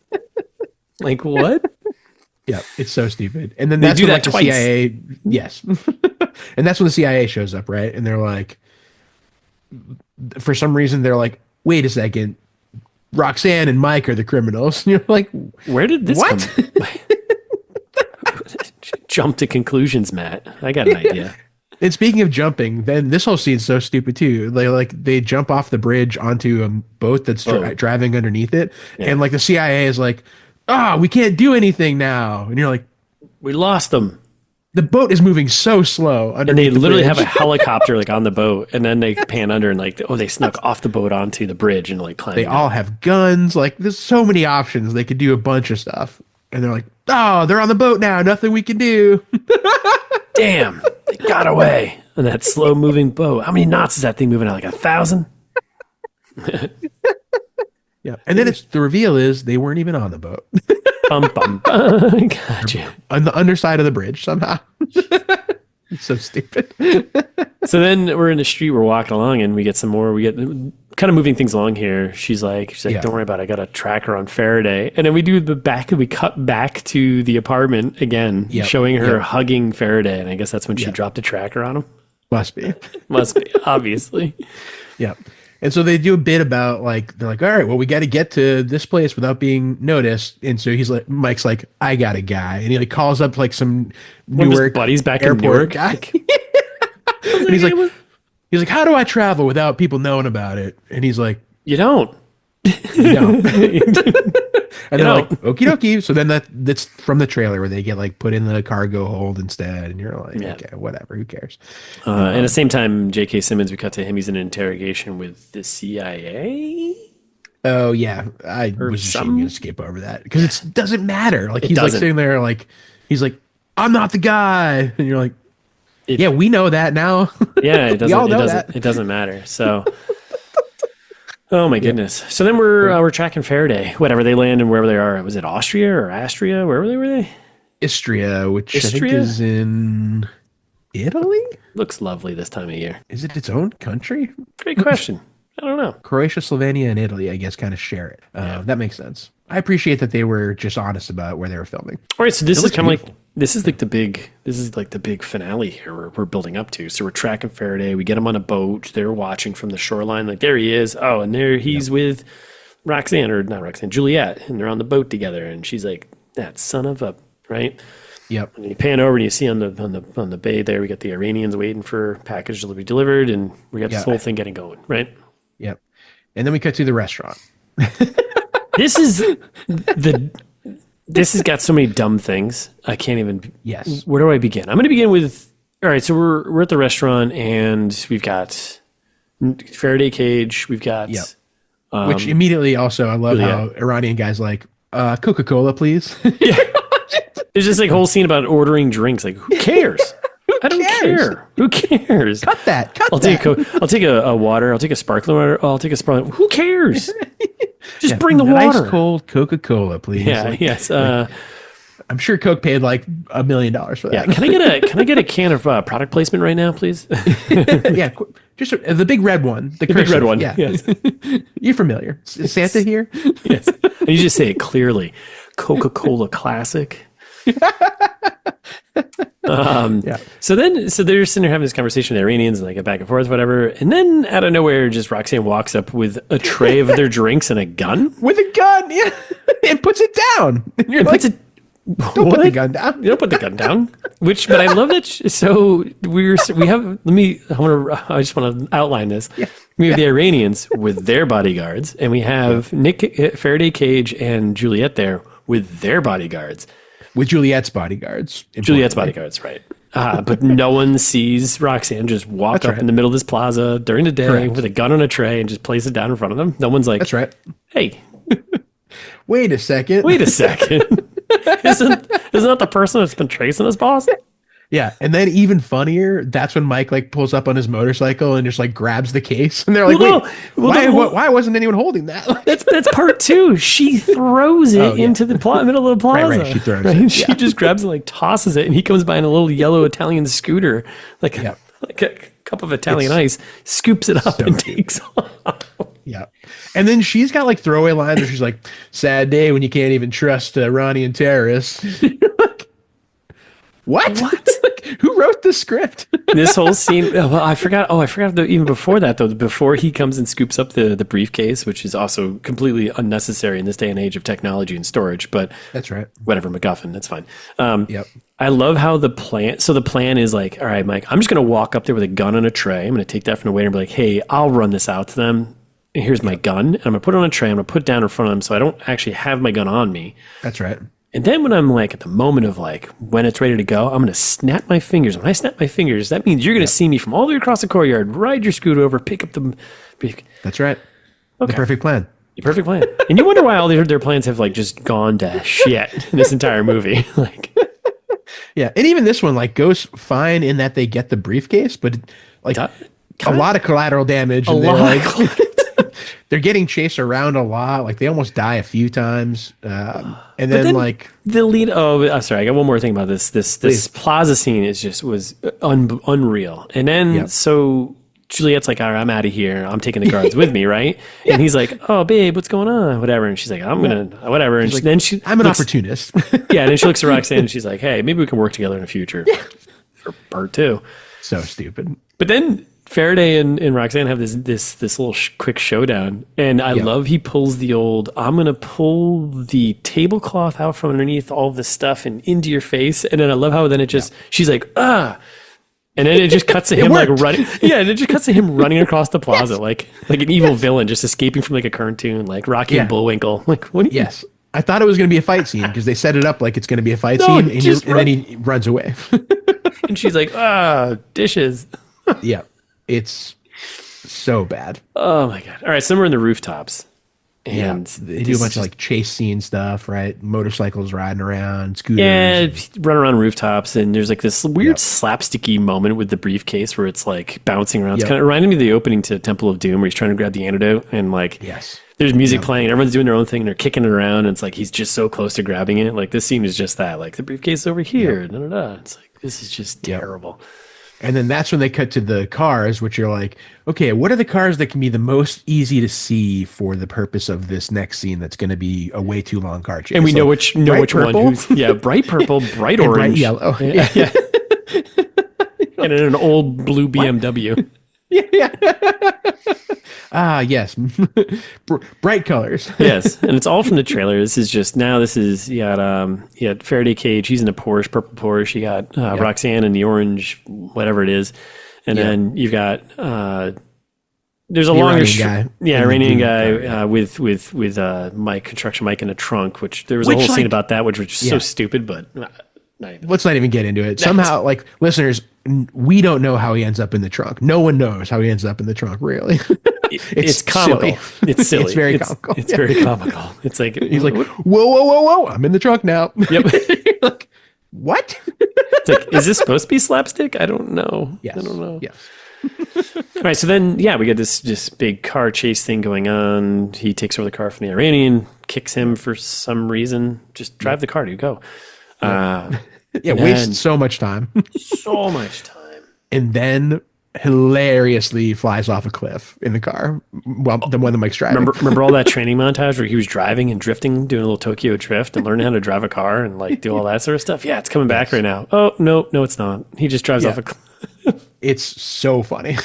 Like, what? Yeah, it's so stupid. And then that's do when, that like, twice. The CIA, yes. And that's when the CIA shows up, right? And they're like, for some reason, they're like, wait a second, Roxanne and Mike are the criminals. And you're like, where did this what? come? Jump to conclusions, Matt. I got an idea. And speaking of jumping, then this whole scene's so stupid too. They jump off the bridge onto a boat that's driving underneath it, and like the CIA is like, we can't do anything now. And you're like, we lost them. The boat is moving so slow, and they literally have a helicopter like on the boat, and then they pan under and like, they snuck off the boat onto the bridge and like climbed. They all have guns. Like there's so many options. They could do a bunch of stuff, and they're like, they're on the boat now. Nothing we can do. Damn, they got away on that slow moving boat. How many knots is that thing moving at? Like 1,000? Yeah, and then the reveal is they weren't even on the boat. Bum, bum, bum. Gotcha. On the underside of the bridge somehow. It's so stupid. So then we're in the street, we're walking along, and we get some more. We get kind of moving things along here. She's like, don't worry about it. I got a tracker on Faraday. And then we do we cut back to the apartment again, showing her hugging Faraday. And I guess that's when she dropped a tracker on him. Must be, obviously. Yeah. And so they do a bit about they're like, all right, well, we got to get to this place without being noticed. And so Mike's like, I got a guy. And he calls up some Newark buddies back airport in Newark guy. And he's like, how do I travel without people knowing about it? And he's like, you don't. You don't. And they're like, okie dokie. So then that's from the trailer where they get put in the cargo hold instead. And you're like, okay, whatever. Who cares? And at the same time, J.K. Simmons, we cut to him. He's in an interrogation with the CIA. Oh, yeah. I was just going to skip over that because it doesn't matter. He's sitting there he's like, I'm not the guy. And you're like, we know that now. Yeah, it doesn't. We all know that. It doesn't matter. So. Oh my goodness! So then we're tracking Faraday. Whatever they land and wherever they are. Was it Austria or Astria? Where were they? Istria, which I think is in Italy. Looks lovely this time of year. Is it its own country? Great question. I don't know. Croatia, Slovenia, and Italy, I guess, kind of share it. That makes sense. I appreciate that they were just honest about where they were filming. All right, so this is kind of the big finale here we're building up to. So we're tracking Faraday. We get him on a boat. They're watching from the shoreline. There he is. Oh, and there he's with Juliet, and they're on the boat together. And she's like, that son of a, right? Yep. And you pan over and you see on the bay there, we got the Iranians waiting for package to be delivered, and we got this whole thing getting going, right? Yep. And then we cut to the restaurant. This has got so many dumb things. I can't even. Yes. Where do I begin? I'm going to begin with. All right, so we're at the restaurant and we've got Faraday cage. We've got. Yep. Which immediately also I love how Iranian guys Coca-Cola, please. Yeah. There's this whole scene about ordering drinks. Who cares? I don't care. Who cares? Cut that. I'll take a water. I'll take a sparkling water. I'll take a sparkling. Who cares? Just bring the water. Ice cold Coca-Cola, please. Yeah. Yes. I'm sure Coke paid $1 million for that. Yeah. Can I get a can of product placement right now, please? Yeah. Just the big red one. The big red one. Yeah. Yes. You're familiar. Is Santa here? Yes. And you just say it clearly. Coca-Cola Classic. So they're sitting there having this conversation with the Iranians and they get back and forth, whatever. And then out of nowhere, just Roxanne walks up with a tray of their drinks and a gun. With a gun, yeah. And puts it down. And you're don't put the gun down. You don't put the gun down. But I love that. So I just want to outline this. Yeah. We have the Iranians with their bodyguards, and we have Faraday Cage and Juliet there with their bodyguards. With Juliet's bodyguards. Juliet's bodyguards, right. But no one sees Roxanne just walk up in the middle of this plaza during the day with a gun on a tray and just place it down in front of them. No one's like, that's right. Hey. Wait a second. Isn't that the person that's been tracing us, boss? Yeah, and then even funnier, that's when Mike pulls up on his motorcycle and just grabs the case, and they're like, why wasn't anyone holding that? That's part two. She throws it into the middle of the plaza. Right, she throws it. She just grabs it, tosses it, and he comes by in a little yellow Italian scooter, like a cup of Italian ice, scoops it up and takes off. Yeah, and then she's got throwaway lines where she's like, "Sad day when you can't even trust Ronnie and terrorists." What? Who wrote the script? This whole scene. Oh, well, I forgot. Oh, I forgot. Even before that, though, before he comes and scoops up the briefcase, which is also completely unnecessary in this day and age of technology and storage. But that's right. Whatever, MacGuffin. That's fine. Yep. I love how the plan. So the plan is like, all right, Mike, I'm just going to walk up there with a gun on a tray. I'm going to take that from the waiter and be like, hey, I'll run this out to them. And here's my gun. And I'm going to put it on a tray. I'm going to put it down in front of them so I don't actually have my gun on me. That's right. And then when I'm like at the moment of like when it's ready to go, I'm going to snap my fingers. When I snap my fingers, that means you're going to see me from all the way across the courtyard, ride your scooter over, pick up the brief. That's right. Okay. The perfect plan. The perfect plan. And you wonder why all their plans have like just gone to shit in this entire movie. Like, yeah, and even this one like goes fine in that they get the briefcase, but like a lot of collateral damage. A and lot. they're getting chased around a lot. Like they almost die a few times, and then like the lead. Oh, I'm sorry. I got one more thing about this. This plaza scene was unreal. And then so Juliet's like, all right, I'm out of here. I'm taking the guards with me, right? Yeah. And he's like, oh, babe, what's going on? Whatever. And she's like, I'm gonna whatever. And then I'm an opportunist. Yeah. And then she looks at Roxanne and she's like, hey, maybe we can work together in the future for part 2. So stupid. But then Faraday and Roxanne have this little quick showdown, and I love he pulls the old. I'm gonna pull the tablecloth out from underneath all this stuff and into your face, and then I love how then it just she's like and then it just cuts to him like running. Yeah, and it just cuts to him running across the plaza like an evil villain just escaping from like a cartoon, like Rocky and Bullwinkle. Like what? Yes, I thought it was gonna be a fight scene because they set it up like it's gonna be a fight scene, and then he runs away. And she's like, dishes. Yeah. It's so bad. Oh my God. All right. So we're in the rooftops. And they do a bunch of like chase scene stuff, right? Motorcycles riding around, scooters. Yeah, run around rooftops. And there's like this weird slapsticky moment with the briefcase where it's like bouncing around. It's kind of reminding me of the opening to Temple of Doom where he's trying to grab the antidote. And like, there's music playing and everyone's doing their own thing and they're kicking it around. And it's like, he's just so close to grabbing it. Like this scene is just that. Like the briefcase is over here. It's like, this is just terrible. And then that's when they cut to the cars, which are like, okay, what are the cars that can be the most easy to see for the purpose of this next scene that's going to be a way too long car chase? And we know which one. Who's, bright purple, bright orange. Bright yellow. Yeah. And in an old blue BMW. Yeah. Yes. Bright colors. Yes. And it's all from the trailer. This is you got Faraday Cage. He's in a Porsche, purple Porsche. You got Roxanne in the orange, whatever it is. And then you've got, there's a longer Iranian guy with Mike, construction Mike in a trunk, which there was a whole scene about that, which was so stupid, but let's not even get into it. Somehow, like listeners, we don't know how he ends up in the trunk. No one knows how he ends up in the trunk, really. It's comical. Silly. It's silly. It's very comical. It's very comical. It's like he's like, whoa! I'm in the trunk now. Yep. Like, what? It's like, is this supposed to be slapstick? I don't know. Yes. I don't know. Yes. All right. So then, we get this big car chase thing going on. He takes over the car from the Iranian, kicks him for some reason. Just drive the car, dude. Go. Wastes so much time. So much time. And then hilariously flies off a cliff in the car. Well, the one that Mike's driving. Remember all that training montage where he was driving and drifting, doing a little Tokyo drift and learning how to drive a car and like do all that sort of stuff? Yeah, it's coming back right now. Oh, no, it's not. He just drives off a cliff. It's so funny.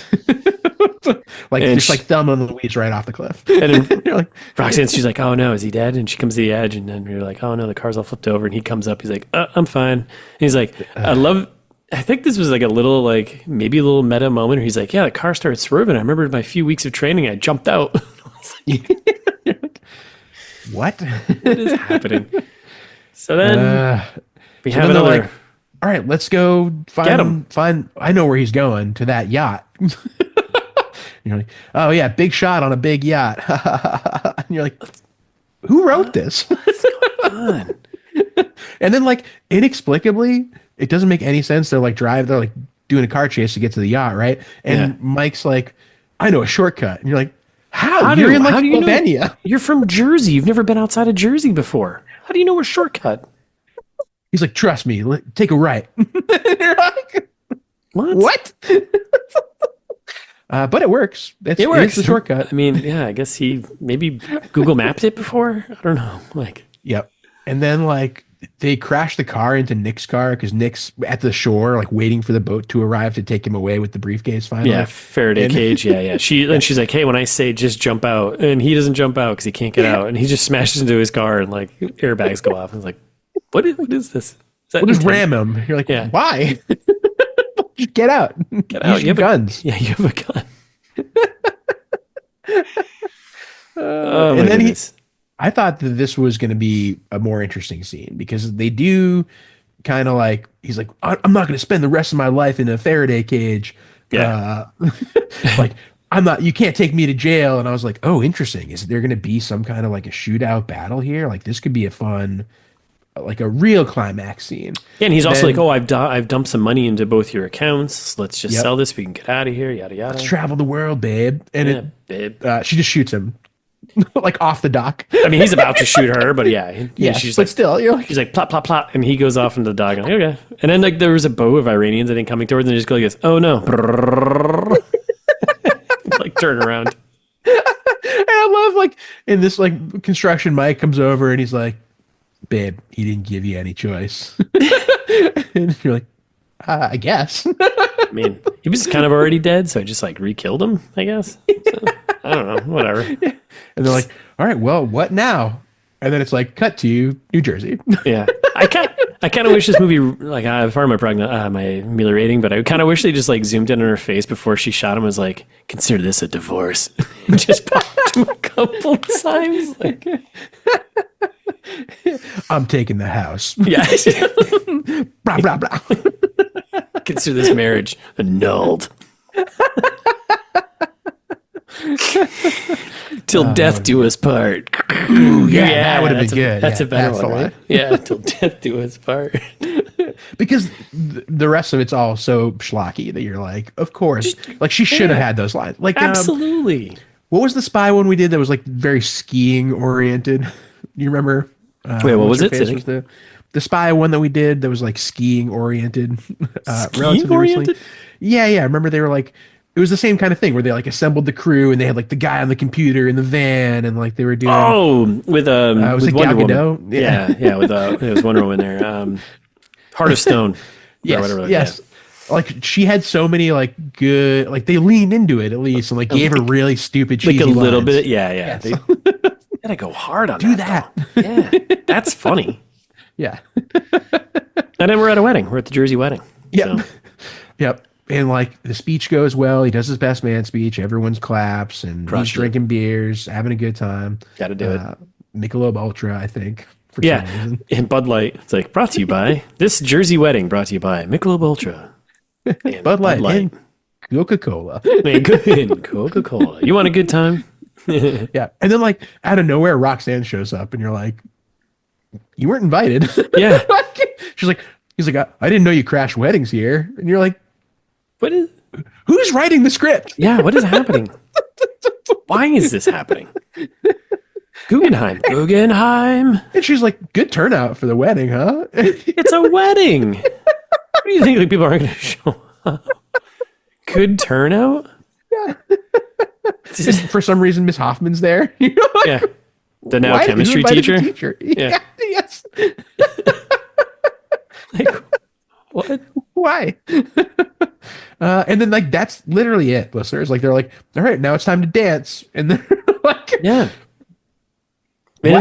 Like just like thumb on the Louise right off the cliff. And then you're like, Roxanne, she's like, oh no, is he dead? And she comes to the edge, and then you're like, oh no, the car's all flipped over. And he comes up, he's like, I'm fine. And he's like, I think this was like a little like maybe a little meta moment where he's like, yeah, the car started swerving. I remember my few weeks of training, I jumped out. What? What is happening? So then we have another. Like, all right, let's go find. I know where he's going, to that yacht. You're like, oh yeah, big shot on a big yacht. And you're like, who wrote this? What's going on? And then like inexplicably, it doesn't make any sense. They're like doing a car chase to get to the yacht, right? And Mike's like, I know a shortcut. And you're like, how? You're in like Slovenia. You're from Jersey. You've never been outside of Jersey before. How do you know a shortcut? He's like, trust me, take a right. You're like, what? But it works. It works. It's the shortcut. I mean, I guess he maybe Google Mapped it before. I don't know. Like, yep. And then like they crashed the car into Nick's car because Nick's at the shore, like waiting for the boat to arrive to take him away with the briefcase finally. Yeah, Faraday cage. Yeah. And she's like, hey, when I say just jump out, and he doesn't jump out because he can't get out, and he just smashes into his car, and like airbags go off. And it's like, what is this? Is that We'll just ram him. You're like, why? Just get out. Get out. You have guns. Yeah, you have a gun. And then I thought that this was going to be a more interesting scene because they do kind of like, he's like, I'm not going to spend the rest of my life in a Faraday cage. Yeah. Like, you can't take me to jail. And I was like, oh, interesting. Is there going to be some kind of like a shootout battle here? Like this could be a fun, like a real climax scene. Yeah, and he's also like, oh, I've dumped some money into both your accounts. Let's just sell this. We can get out of here. Yada, yada. Let's travel the world, babe. And babe. She just shoots him. Like off the dock. I mean, he's about to shoot her, but she's but like, still, you're like, she's like plop, plop, plop, and he goes off into the dock. And I'm like, okay. And then like there was a boat of Iranians, I think, coming towards, and they just go like this. Oh no! Like turn around. And I love like in this like construction, Mike comes over and he's like, "Babe, he didn't give you any choice." And you're like, I guess. I mean, he was kind of already dead, so I just like re-killed him, I guess. So, I don't know, whatever. And they're like, all right, well, what now? And then it's like, cut to New Jersey. Yeah. I kind of wish this movie, like, part of my ameliorating, but I kind of wish they just like zoomed in on her face before she shot him, was like, consider this a divorce. And just popped him a couple times. Like, I'm taking the house. yeah. Blah, blah, blah. Consider this marriage annulled. Till death do us part. Ooh, yeah, that would have been good. That's a better one, right? Yeah, till death do us part. Because the rest of it's all so schlocky that you're like, of course. Like, she should have had those lines. Like, absolutely. What was the spy one we did that was like very skiing oriented? You remember? Wait, what was it? Was the spy one that we did that was like skiing oriented. Skiing oriented? Yeah. I remember they were like, it was the same kind of thing where they like assembled the crew and they had like the guy on the computer in the van and like they were doing. Oh, with was with it Wonder Gal Woman. Yeah. With it was Wonder Woman there. Heart of Stone. Yes. Or whatever. Yes. Yeah. Like she had so many like good, like they leaned into it at least and like gave her really stupid cheesy like a little lines. bit. Yeah. They gotta go hard on that. Yeah, that's funny. Yeah. And then we're at a wedding. We're at the Jersey wedding. Yep. So. Yep. And like the speech goes well. He does his best man speech. Everyone's claps and he's drinking beers, having a good time. Got to do it. Michelob Ultra, I think. For yeah. some reason. And Bud Light. It's like brought to you by this Jersey wedding. Brought to you by Michelob Ultra. And Bud Light. And Coca-Cola. And Coca-Cola. You want a good time? Yeah. And then like out of nowhere, Roxanne shows up and you're like, you weren't invited. Yeah. He's like, I didn't know you crashed weddings here. And you're like, who's writing the script? Yeah, what is happening? Why is this happening? Guggenheim. And she's like, good turnout for the wedding, huh? It's a wedding. What do you think? Like, people aren't going to show up? Good turnout? Yeah. For some reason, Miss Hoffman's there. Yeah. The now chemistry teacher? Yeah. Yes. Like, what? Why? And then like that's literally it, listeners. Like they're like, all right, now it's time to dance, and they're like, yeah. And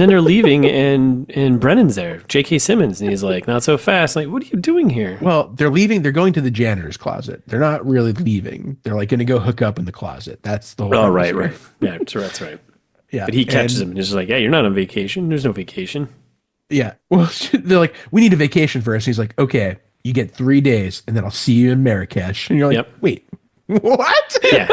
then they're leaving, and Brennan's there, J.K. Simmons, and he's like, not so fast. Like, what are you doing here? Well, they're leaving. They're going to the janitor's closet. They're not really leaving. They're like going to go hook up in the closet. That's the whole. Oh, right. Yeah, that's right. Yeah, but he catches him and is just like, yeah, you're not on vacation. There's no vacation. Yeah. Well, they're like, we need a vacation first. He's like, okay, you get 3 days, and then I'll see you in Marrakesh. And you're like, wait, what? Yeah.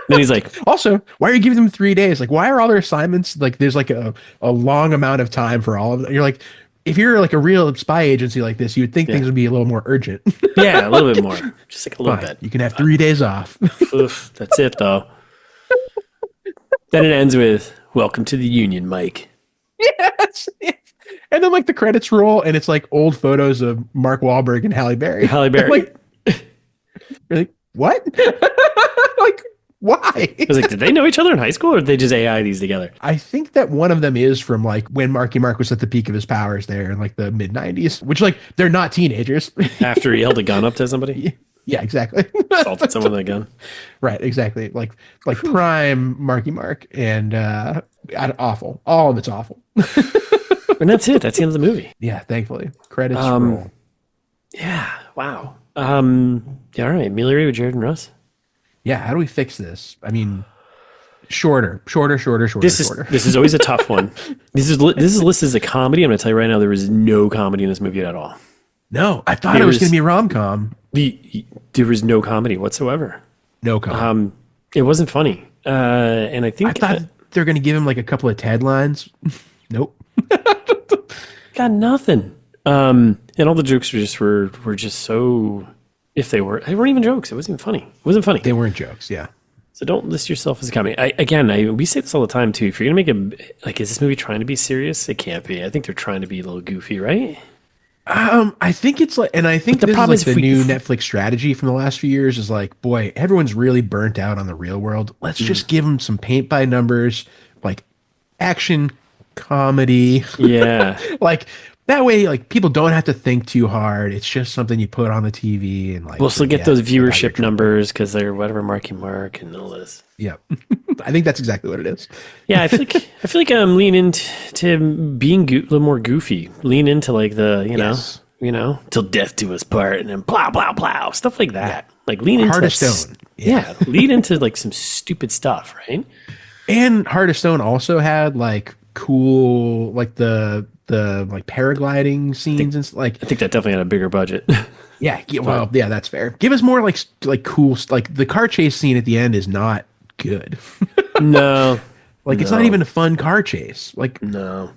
Then he's like, also, why are you giving them 3 days? Like, why are all their assignments like there's like a long amount of time for all of them? You're like, if you're like a real spy agency like this, you would think things would be a little more urgent. Yeah, a little bit more, just like a little bit. You can have 3 days off. Oof, that's it though. Then it ends with, "Welcome to the Union, Mike." Yes. And then like the credits roll, and it's like old photos of Mark Wahlberg and Halle Berry. Halle Berry. Like, you're like, what? Like, Why? I was like, did they know each other in high school, or did they just AI these together? I think that one of them is from like when Marky Mark was at the peak of his powers there in like the mid 90s, which like they're not teenagers. After he held a gun up to somebody? Yeah, exactly. Assaulted someone with a gun. Right, exactly. Like prime Marky Mark, and awful. All of it's awful. And that's it. That's the end of the movie. Yeah, thankfully. Credits roll. Yeah. Wow. Yeah, all right. Amelia with Jared and Russ. Yeah, how do we fix this? I mean, shorter. This is always a tough one. This is listed as a comedy. I'm going to tell you right now, there was no comedy in this movie at all. No, I thought it was going to be a rom-com. There was no comedy whatsoever. No comedy. It wasn't funny. And I thought they're going to give him like a couple of Ted lines. Nope. Got nothing. And all the jokes were just so, they weren't even jokes. It wasn't even funny. It wasn't funny. They weren't jokes. Yeah. So don't list yourself as a comedy. We say this all the time too. If you're going to make is this movie trying to be serious? It can't be. I think they're trying to be a little goofy, right? I think it's like, and I think this is like the new Netflix strategy from the last few years is like, boy, everyone's really burnt out on the real world. Let's just give them some paint by numbers, like action, comedy. Yeah. Like that way, like people don't have to think too hard. It's just something you put on the TV and like. We'll still get those viewership numbers because they're whatever Marky Mark and all this. Yeah. I think that's exactly what it is. Yeah, I feel like I'm leaning into being a little more goofy. Lean into like the till death do us part, and then blah blah blah stuff like that. Yeah. Like lean into Heart of Stone. Yeah, lean into like some stupid stuff, right? And Heart of Stone also had like cool like the like paragliding scenes and like. I think that definitely had a bigger budget. Yeah, well, yeah, that's fair. Give us more like cool like the car chase scene at the end is not good. No. It's not even a fun car chase. Like no.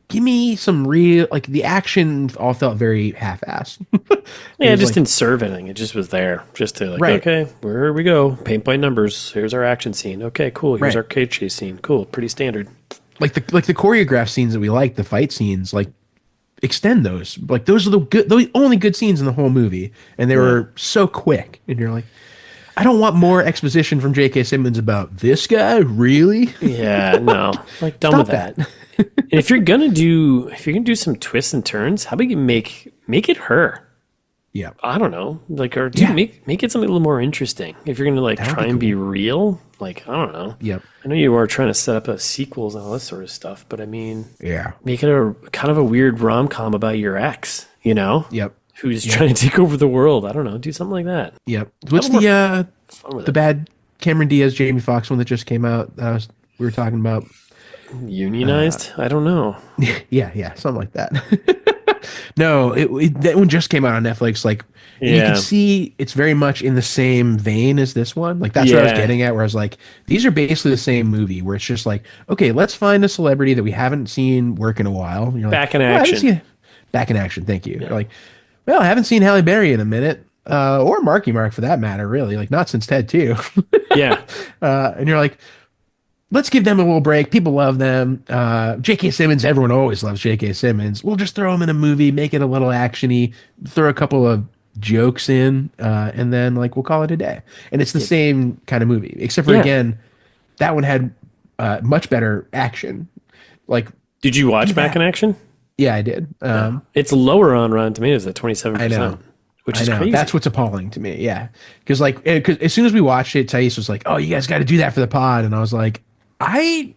Give me some real like the action all felt very half-assed. Yeah, it just didn't serve anything. It just was there just to like okay, here we go. Paint by numbers. Here's our action scene. Okay, cool. Here's our car chase scene. Cool. Pretty standard. Like the choreographed scenes that we like, the fight scenes, like extend those. Like those are the only good scenes in the whole movie, and they were so quick. And you're like, I don't want more exposition from J.K. Simmons about this guy. Really? Yeah, no. Like done with that. And if you're gonna do some twists and turns, how about you make it her? Yeah. I don't know. Like or make it something a little more interesting. If you're gonna try and be real, like I don't know. Yep. I know you are trying to set up sequels and all this sort of stuff, but I mean, make it a kind of a weird rom-com about your ex, you know? Yep. Who's trying to take over the world. I don't know. Do something like that. Yep. What's the bad Cameron Diaz, Jamie Foxx one that just came out? We were talking about unionized. I don't know. Yeah, something like that. No, that one just came out on Netflix. Like you can see, it's very much in the same vein as this one. Like that's what I was getting at. Where I was like, these are basically the same movie. Where it's just like, okay, let's find a celebrity that we haven't seen work in a while. And you're back in action. Back in action. Thank you. You're like, well, I haven't seen Halle Berry in a minute, or Marky Mark for that matter. Really, like not since Ted 2. Yeah. And you're like, let's give them a little break. People love them. J.K. Simmons, everyone always loves J.K. Simmons. We'll just throw him in a movie, make it a little actiony, throw a couple of jokes in, and then like we'll call it a day. And it's the same kind of movie, except for again, that one had much better action. Like, did you watch Back in Action? Yeah, I did. It's lower on Rotten Tomatoes at 27%. I know. Which is crazy. That's what's appalling to me. Yeah, because as soon as we watched it, Thais was like, "Oh, you guys got to do that for the pod," and I was like, I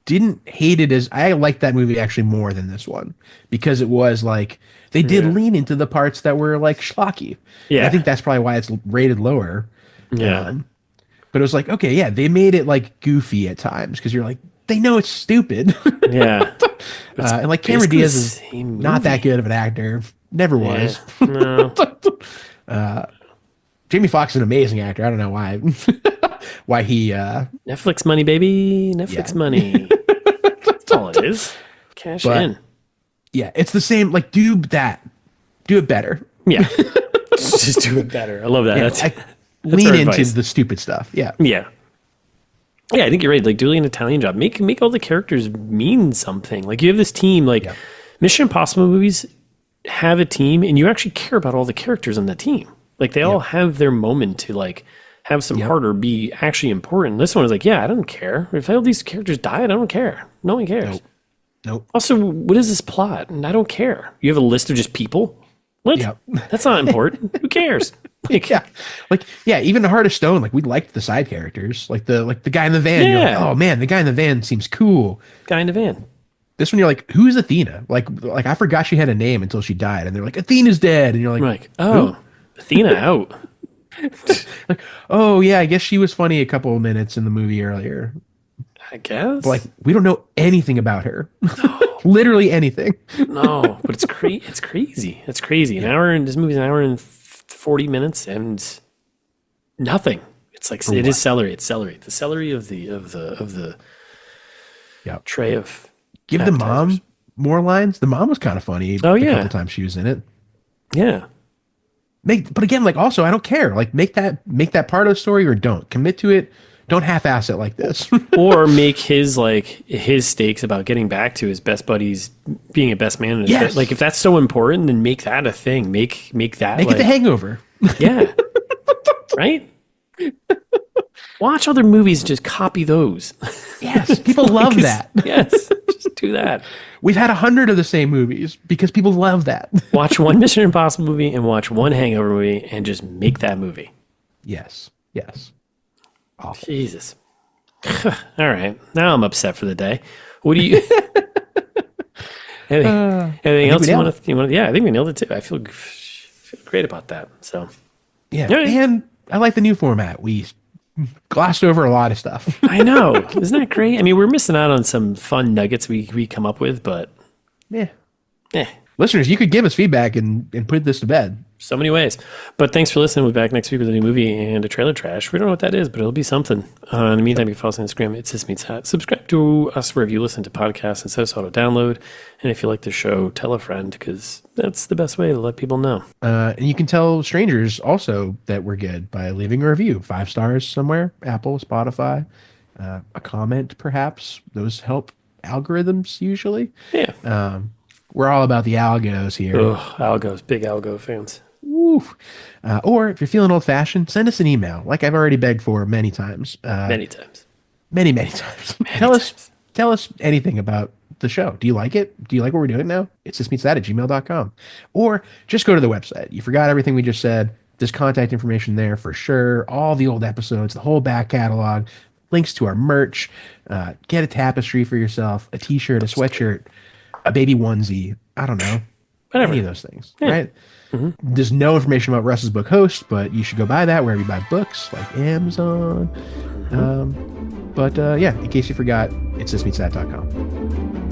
didn't hate it as I liked that movie actually more than this one because it was like they did lean into the parts that were like schlocky. Yeah, and I think that's probably why it's rated lower. Yeah, but it was like okay, they made it like goofy at times because you're like they know it's stupid. Yeah, and like Cameron Diaz is not that good of an actor. Never was. No. Jamie Foxx is an amazing actor. I don't know why. Why he Netflix money, baby. Netflix money. That's all it is. Cash in. Yeah, it's the same. Like, do that. Do it better. Yeah. Just do it better. I love that. Yeah, that's lean into the stupid stuff. Yeah. Yeah. Yeah, I think you're right. Like, do an Italian job. Make all the characters mean something. Like, you have this team. Like, Mission Impossible movies have a team, and you actually care about all the characters on the team. Like, they all have their moment to, like, have some heart, or be actually important. This one is like, yeah, I don't care. If all these characters died, I don't care. No one cares. Nope. Also, what is this plot? And I don't care. You have a list of just people? What? Yep. That's not important. Who cares? Even the Heart of Stone, like we liked the side characters, like the guy in the van. Yeah. You're like, oh man, the guy in the van seems cool. Guy in the van. This one, you're like, who's Athena? Like I forgot she had a name until she died, and they're like, Athena's dead, and you're like, oh, who? Athena out. Like, oh yeah, I guess she was funny a couple of minutes in the movie earlier. I guess. But, like, we don't know anything about her. Literally anything. No, but it's crazy. It's crazy. This movie's an hour and 40 minutes and nothing. It's like it is celery. It's celery. The celery of the tray of. Give the mom more lines. The mom was kind of funny. Oh yeah, a couple times she was in it. Yeah. But again, like also, I don't care. Like make that part of the story or don't commit to it. Don't half-ass it like this. Or make his stakes about getting back to his best buddies being a best man. Yes. Like if that's so important, then make that a thing. Make that. Make it The Hangover. Yeah. Right? Watch other movies and just copy those. Yes. People love that. Yes. Just do that. We've had 100 of the same movies because people love that. Watch one Mission Impossible movie and watch one Hangover movie and just make that movie. Yes. Awful. Jesus. All right. Now I'm upset for the day. What do you... anything else you want to... Yeah, I think we nailed it too. I feel great about that. So... Yeah. And I like the new format. We glossed over a lot of stuff. I know. Isn't that great? I mean, we're missing out on some fun nuggets we come up with, but... Yeah. Listeners, you could give us feedback and put this to bed. So many ways. But thanks for listening. We'll be back next week with a new movie and a trailer trash. We don't know what that is, but it'll be something. In the meantime, you can follow us on Instagram. It's This Meets That. Subscribe to us wherever you listen to podcasts and set us auto-download. And if you like the show, tell a friend, because that's the best way to let people know. And you can tell strangers also that we're good by leaving a review. 5 stars somewhere. Apple, Spotify. A comment, perhaps. Those help algorithms, usually. Yeah. We're all about the algos here. Ugh, algos. Big algo fans. Woo. Or if you're feeling old-fashioned, send us an email, like I've already begged for many times. Many times. Many times. Tell us anything about the show. Do you like it? Do you like what we're doing now? It's thismeetsthat@gmail.com. Or just go to the website. You forgot everything we just said. There's contact information there for sure. All the old episodes, the whole back catalog, links to our merch. Get a tapestry for yourself, a t-shirt, a sweatshirt, a baby onesie. I don't know. Whatever. Any of those things, right? Mm-hmm. There's no information about Russ's book Host, but you should go buy that wherever you buy books, like Amazon. In case you forgot, it's thismeetsthat.com.